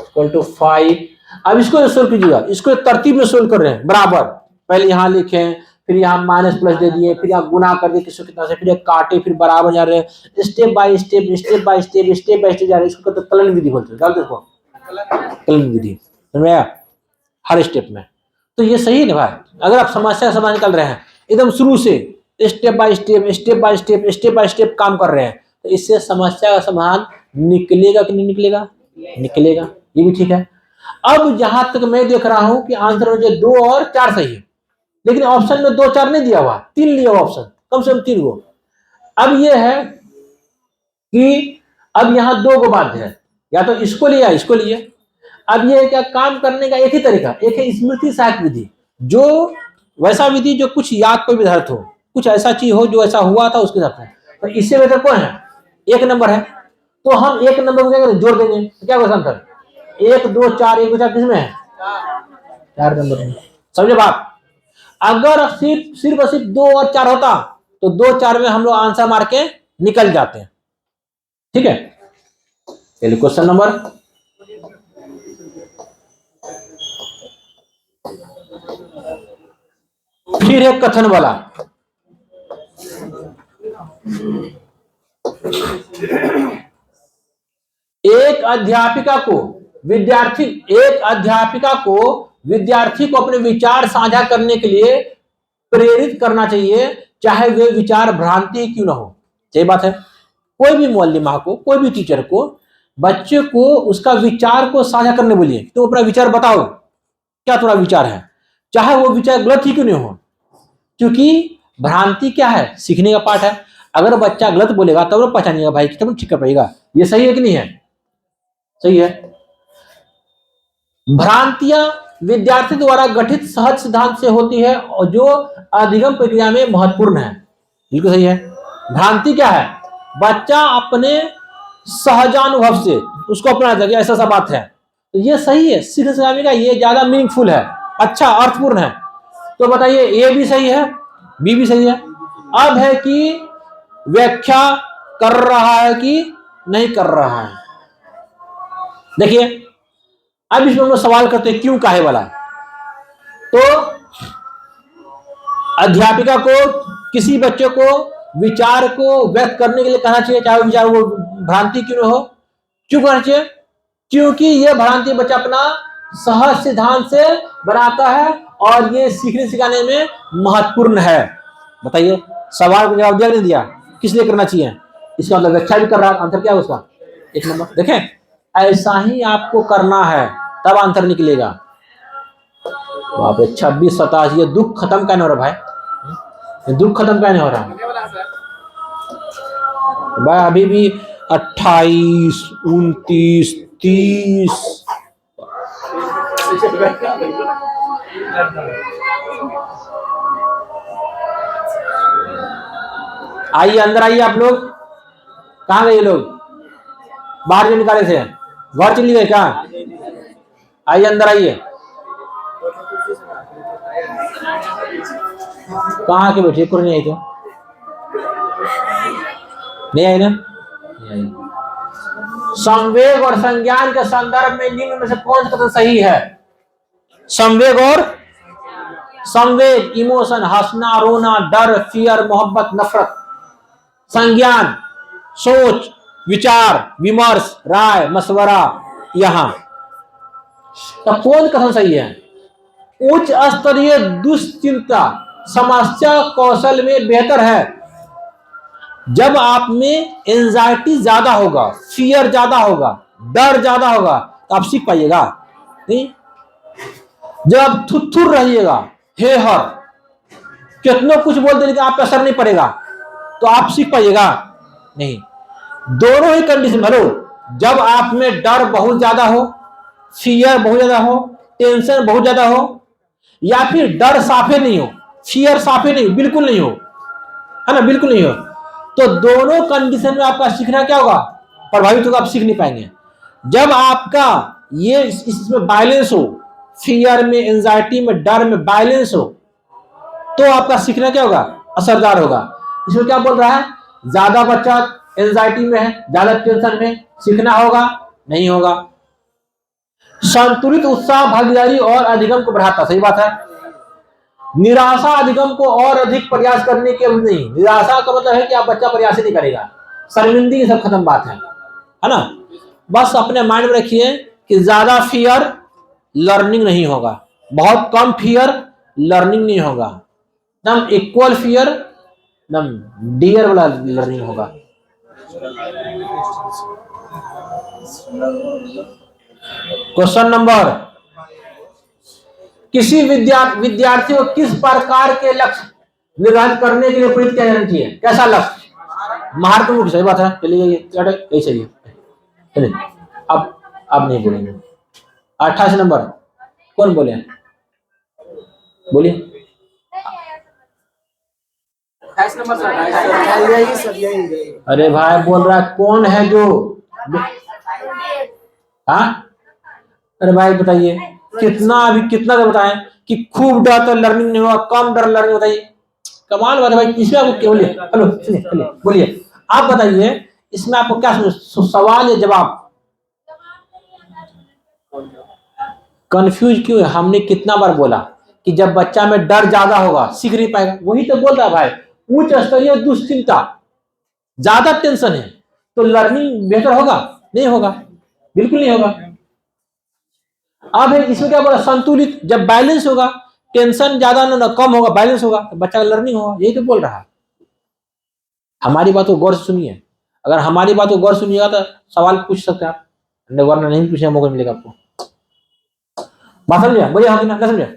= 5। अब इसको सोल्व कीजिएगा, इसको तरतीब में सोल्व कर रहे हैं बराबर। पहले यहाँ लिखें, फिर यहाँ माइनस प्लस दे दिए, फिर यहाँ गुना कर दिए किसको कितना से, फिर काटे, फिर बराबर जा रहे हैं, step by step step by step step by step जा रहे हैं। इसको कलन विधि बोलते हैं, इसको कलन विधि, समझ में आया? हर स्टेप में। तो ये सही है ना भाई। अगर आप समस्या का समाधान निकाल रहे हैं एकदम शुरू से, step by step step by step step by step काम कर रहे हैं, तो इससे समस्या का समाधान निकलेगा कि नहीं निकलेगा? निकलेगा, ये भी ठीक है। अब जहां तक मैं देख रहा हूं कि आंसर मुझे 2 और 4 सही है, लेकिन ऑप्शन में 2 4 नहीं दिया हुआ, 3 लिया हुआ ऑप्शन, कम से कम 3 गो। अब ये है कि अब यहाँ 2 गो बाध्य है, या तो इसको लिया इसको लिए। अब ये क्या, काम करने का एक ही तरीका, एक है स्मृति सहायक विधि, जो वैसा विधि जो कुछ याद पर विधारित हो, कुछ ऐसा चीज हो जो ऐसा हुआ था उसके साथ। तो इससे बेहतर कौन है? 1 नंबर है। तो हम 1 नंबर को क्या करें, जोड़ देंगे, तो क्या होगा आंसर? 1 2 4, 1 2 4 किसमें है? 4 नंबर में। समझे बात? अगर सिर्फ 2 और 4 होता तो 2 4 में हम लोग आंसर मार के निकल जाते हैं। ठीक है, चलिए क्वेश्चन नंबर फिर एक कथन वाला, एक अध्यापिका को विद्यार्थी को अपने विचार साझा करने के लिए प्रेरित करना चाहिए, चाहे वे विचार भ्रांति क्यों ना हो। सही बात है। कोई भी मुअल्लिमा को, कोई भी टीचर को बच्चे को उसका विचार को साझा करने बोलिए, तो अपना विचार बताओ, क्या तुम्हारा विचार है, चाहे वो विचार गलत ही क्यों नहीं हो। क्योंकि भ्रांति क्या है, सीखने का पार्ट है। अगर बच्चा गलत बोलेगा तब वो पहचानिएगा भाई, तब ठीक कर पाएगा ये सही है कि नहीं है। सही है। भ्रांतियां विद्यार्थी द्वारा गठित सहज सिद्धांत से होती है और जो अधिगम प्रक्रिया में महत्वपूर्ण है। बिल्कुल सही है। भ्रांति क्या है, बच्चा अपने सहजानुभव से उसको अपना था कि ऐसा सा बात है, तो ये सही है, सीखने सिखाने का ये ज्यादा मीनिंगफुल है, अच्छा अर्थपूर्ण है। तो बताइए ए भी सही है, बी भी सही है। अब है कि व्याख्या कर रहा है कि नहीं कर रहा है। देखिए अब इसमें हम लोग सवाल करते हैं क्यों काहे वाला। तो अध्यापिका को किसी बच्चे को विचार को व्यक्त करने के लिए कहना चाहिए, चाहे विचार वो भ्रांति क्यों न हो। क्यों कहना चाहिए, क्योंकि ये भ्रांति बच्चा अपना सहज सिद्धांत से बनाता है और ये सीखने सिखाने में महत्वपूर्ण है। बताइए सवाल को जवाब दिया नहीं दिया, किस लिए करना चाहिए, इसका मतलब व्याख्या भी कर रहा है। आंसर क्या है उसका, एक नंबर। देखें ऐसा ही आपको करना है तब आंसर निकलेगा। बाप रे 26 27, ये दुख खत्म क्या नहीं हो रहा भाई, ये दुख खत्म क्या नहीं हो रहा भाई। अभी भी 28 29 30 आइए अंदर आइए। आप लोग कहाँ गए, लोग बाहर जो निकाले थे, घर चली गए क्या? आइए अंदर आइए। कहाँ के बैठे, नहीं आई तो नहीं आई ना। संवेग और संज्ञान के संदर्भ में निम्न में से कौन सा कथन सही है? संवेग और संवेग, इमोशन, हंसना, रोना, डर, फियर, मोहब्बत, नफरत। संज्ञान, सोच, विचार, विमर्श, राय, मशवरा। यहां तो कौन कथन सही है? उच्च स्तरीय दुश्चिंता समस्या कौशल में बेहतर है। जब आप में एंजाइटी ज्यादा होगा, फियर ज्यादा होगा, डर ज्यादा होगा तो आप सीख पाइएगा नहीं। जब आप थुथुर रहिएगा, हे हर कितना कुछ बोल देने का आप पे असर नहीं पड़ेगा तो आप सीख पाइएगा नहीं। दोनों ही कंडीशन। हेलो, जब आप में डर बहुत ज्यादा हो, फियर बहुत ज्यादा हो, टेंशन बहुत ज्यादा हो, या फिर डर साफे नहीं हो, फियर साफे नहीं हो, बिल्कुल नहीं हो, है ना, बिल्कुल नहीं हो, तो दोनों कंडीशन में आपका सीखना क्या होगा, प्रभावित होगा, आप सीख नहीं पाएंगे। जब आपका ये इसमें बैलेंस हो, फियर में, एंजाइटी में, डर में बैलेंस हो, तो आपका सीखना क्या होगा, असरदार होगा। इसमें क्या बोल रहा है, ज्यादा बच्चा एंजाइटी में है, ज्यादा टेंशन में, सीखना होगा नहीं होगा। संतुलित उत्साह भागीदारी और अधिगम को बढ़ाता। सही बात है। निराशा अधिगम को और अधिक प्रयास करने के नहीं। निराशा का मतलब है कि आप बच्चा प्रयास ही नहीं करेगा, शर्मिंदगी सब खत्म बात है ना। बस अपने माइंड में रखिए कि ज्यादा फियर लर्निंग नहीं होगा, बहुत कम फियर लर्निंग नहीं होगा, एकदम इक्वल फियर, एकदम डियर वाला लर्निंग होगा। क्वेश्चन नंबर, किसी विद्यार्थी को किस प्रकार के लक्ष्य निर्धारित करने के लिए प्रेरित किया जाना चाहिए? कैसा लक्ष्य? महारत मुख्य। सही बात है। चलिए यही सही है। चलिए अब नहीं बोलेंगे। 28 नंबर कौन बोले, बोलिए। अरे भाई बोल रहा है कौन है जो, हाँ अरे भाई बताइए कितना, अभी कितना देर बताएं कि खूब डर तो लर्निंग नहीं हुआ, कम डर लर्निंग। बताइए कमाल बात है भाई। इसमें आपको क्या, बोलिए, हेलो सुनिए, बोलिए आप बताइए इसमें आपको क्या सवाल या जवाब? कंफ्यूज क्यों है? हमने कितना बार बोला कि जब बच्चा में डर ज्यादा होगा सीख नहीं पाएगा। वही तो बोल रहा है भाई, उच्च स्तरीय दुश्चिंता, ज्यादा टेंशन है तो लर्निंग बेहतर होगा? नहीं होगा, बिल्कुल नहीं होगा। अब इसमें क्या बोला, संतुलित, जब बैलेंस होगा, टेंशन ज्यादा ना कम होगा, बैलेंस होगा तो बच्चा का लर्निंग होगा। यही तो बोल रहा है। हमारी बात को गौर से सुनिए, अगर हमारी बात को गौर सुनिएगा तो सवाल पूछ सकते हैं आप, वरना नहीं पूछने का मौका मिलेगा आपको। बात समझे? बोलिए हाँ कि ना समझे?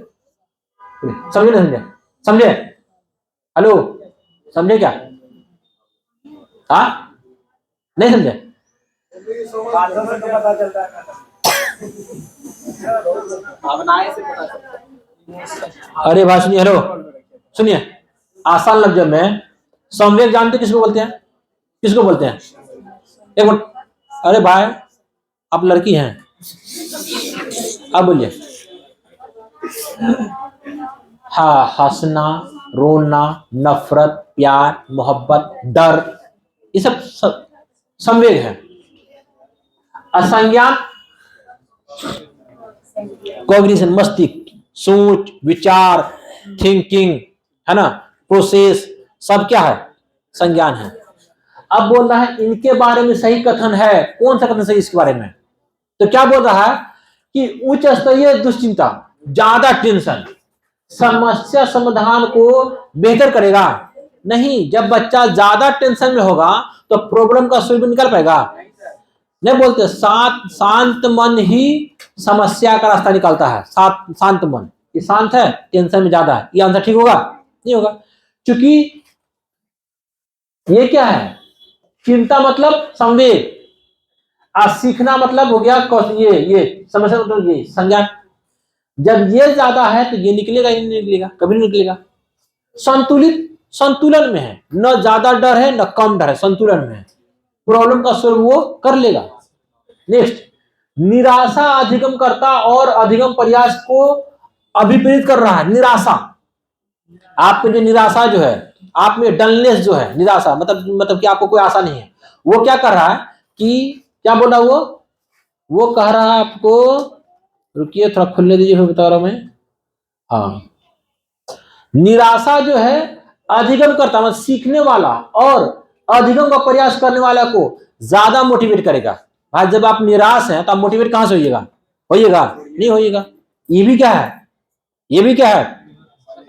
समझे नहीं समझे? समझे? हेलो, समझे क्या? हाँ, नहीं समझे? अरे भाई सुनिए, हेलो सुनिए, आसान लफ्ज में संवेग जानते किसको बोलते हैं? किसको बोलते हैं? एक मिनट, अरे भाई आप लड़की हैं, आप बोलिए। हाँ, हंसना, रोना, नफरत, प्यार, मोहब्बत, डर, ये सब संवेग है। असंज्ञान कॉग्निशन, मस्तिष्क, सोच, विचार, थिंकिंग, है ना, प्रोसेस, सब क्या है? संज्ञान है। अब बोल रहा है इनके बारे में सही कथन है। कौन सा कथन सही इसके बारे में? तो क्या बोल रहा है कि उच्च स्तरीय दुश्चिंता, ज्यादा टेंशन समस्या समाधान को बेहतर करेगा? नहीं, जब बच्चा ज्यादा टेंशन में होगा तो प्रॉब्लम का सोल्यूशन निकाल पाएगा? नहीं बोलते, शांत मन ही समस्या का रास्ता निकालता है। शांत मन, ये शांत है, टेंशन में ज्यादा है, ये आंसर ठीक होगा? नहीं होगा, क्योंकि ये क्या है, चिंता मतलब संवेग, और सीखना मतलब हो गया ये समस्या मतलब ये संज्ञान। जब ये ज्यादा है तो ये निकलेगा ही नहीं, निकलेगा, कभी नहीं निकलेगा। संतुलित, संतुलन में है, न ज्यादा डर है न कम डर है, संतुलन में है, प्रॉब्लम का सॉल्व वो कर लेगा। नेक्स्ट, निराशा अधिगम करता और अधिगम प्रयास को अभिप्रेरित कर रहा है। निराशा, आप में जो निराशा जो है, आप में डलनेस जो है, निराशा मतलब कि आपको कोई आशा नहीं है, वो क्या कर रहा है कि क्या बोला वो कह रहा है आपको, रुकिए थोड़ा खुलने दीजिए फिर बता रहा हूं मैं। हाँ, निराशा जो है अधिगम करता, मतलब सीखने वाला और अधिगम का प्रयास करने वाला को ज्यादा मोटिवेट करेगा। भाई जब आप निराश हैं तो आप मोटिवेट कहां से होइएगा? नहीं होइएगा। ये भी क्या है, ये भी क्या है,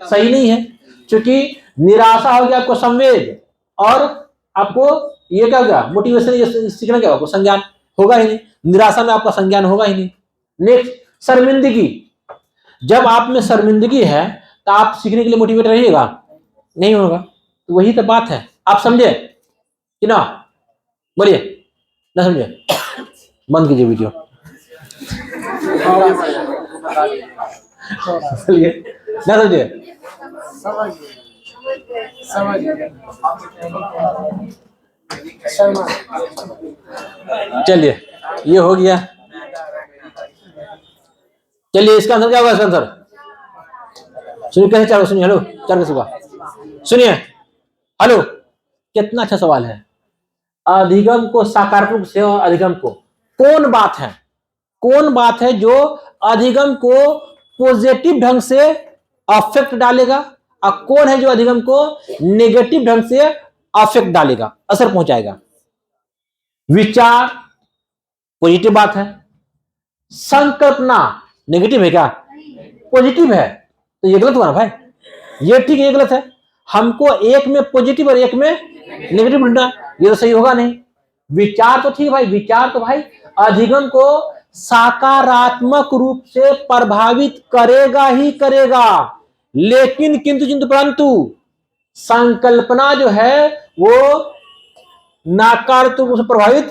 सही नहीं है, क्योंकि निराशा हो गया आपको संवेग, और आपको ये क्या हो गया, मोटिवेशन, सीखना क्या होगा, संज्ञान होगा ही नहीं। निराशा में आपका संज्ञान होगा ही नहीं। नेक्स्ट, शर्मिंदगी, जब आप में शर्मिंदगी है तो आप सीखने के लिए मोटिवेट रहिएगा? नहीं होगा। तो वही तो बात है, आप समझे कि ना? बोलिए ना, समझे? बंद कीजिए वीडियो। बोलिए ना, समझिए। चलिए ये हो गया। चलिए इसका आंसर क्या होगा? इसका आंसर सुनिए, कैसे चार, सुनिए, हेलो, चार कैसे होगा सुनिए, हेलो, कितना अच्छा सवाल है। अधिगम को सकारात्मक से, और अधिगम को कौन बात है जो अधिगम को पॉजिटिव ढंग से अफेक्ट डालेगा, और कौन है जो अधिगम को नेगेटिव ढंग से अफेक्ट डालेगा, असर पहुंचाएगा? विचार पॉजिटिव बात है, संकल्पना नेगेटिव है क्या? पॉजिटिव है, तो ये गलत हुआ ना भाई, ये ठीक है, ये गलत है। हमको एक में पॉजिटिव और एक में नेगेटिव ढूंढना, ये तो सही होगा नहीं। विचार तो ठीक भाई, विचार तो भाई अधिगम को सकारात्मक रूप से प्रभावित करेगा ही करेगा, लेकिन किंतु परंतु संकल्पना जो है वो नकारात्मक रूप से प्रभावित,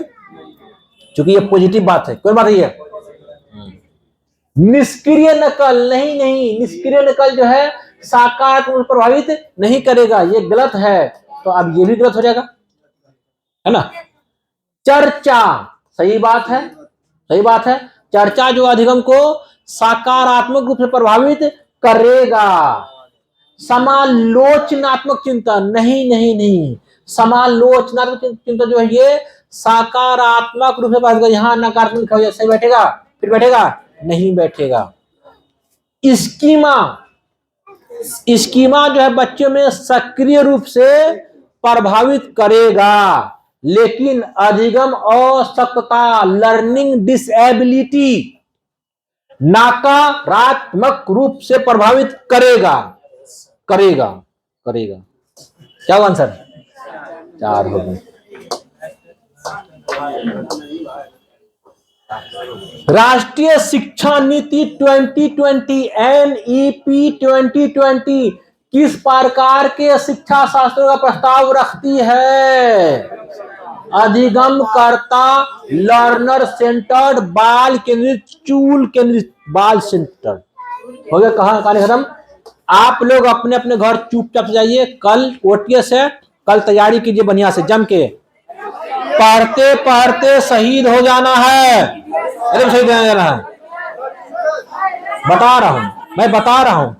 क्योंकि ये पॉजिटिव बात है। कौन बात है ये? निष्क्रिय नकल नहीं, निष्क्रिय नकल जो है सकारात्मक प्रभावित नहीं करेगा, ये गलत है। तो अब ये भी गलत हो जाएगा, है ना? चर्चा सही बात है, चर्चा जो अधिगम को सकारात्मक रूप से प्रभावित करेगा। समालोचनात्मक चिंतन नहीं, समालोचनात्मक चिंतन जो है ये सकारात्मक रूप से प्रभावित करेगा। यहाँ नकारात्मक लिखा हुआ, सही बैठेगा? फिर बैठेगा? नहीं बैठेगा। स्कीमा स्कीमा जो है बच्चों में सक्रिय रूप से प्रभावित करेगा, लेकिन अधिगम अशक्तता लर्निंग डिसएबिलिटी नकारात्मक रूप से प्रभावित करेगा करेगा करेगा। क्या होगा आंसर? 4 हो गए। राष्ट्रीय शिक्षा नीति 2020 NEP 2020 किस प्रकार के शिक्षा शास्त्रों का प्रस्ताव रखती है? अधिगमकर्ता, लर्नर सेंटर्ड, बाल केंद्रित, चूल केंद्रित। बाल सेंटर्ड हो गया। कहां कहानी खत्म। आप लोग अपने अपने घर चुपचाप जाइए, कल OTS है, कल तैयारी कीजिए बढ़िया से जम के। पढ़ते पढ़ते शहीद हो जाना है, एकदम शहीद हो जाना है। बता रहा हूं, मैं बता रहा हूं।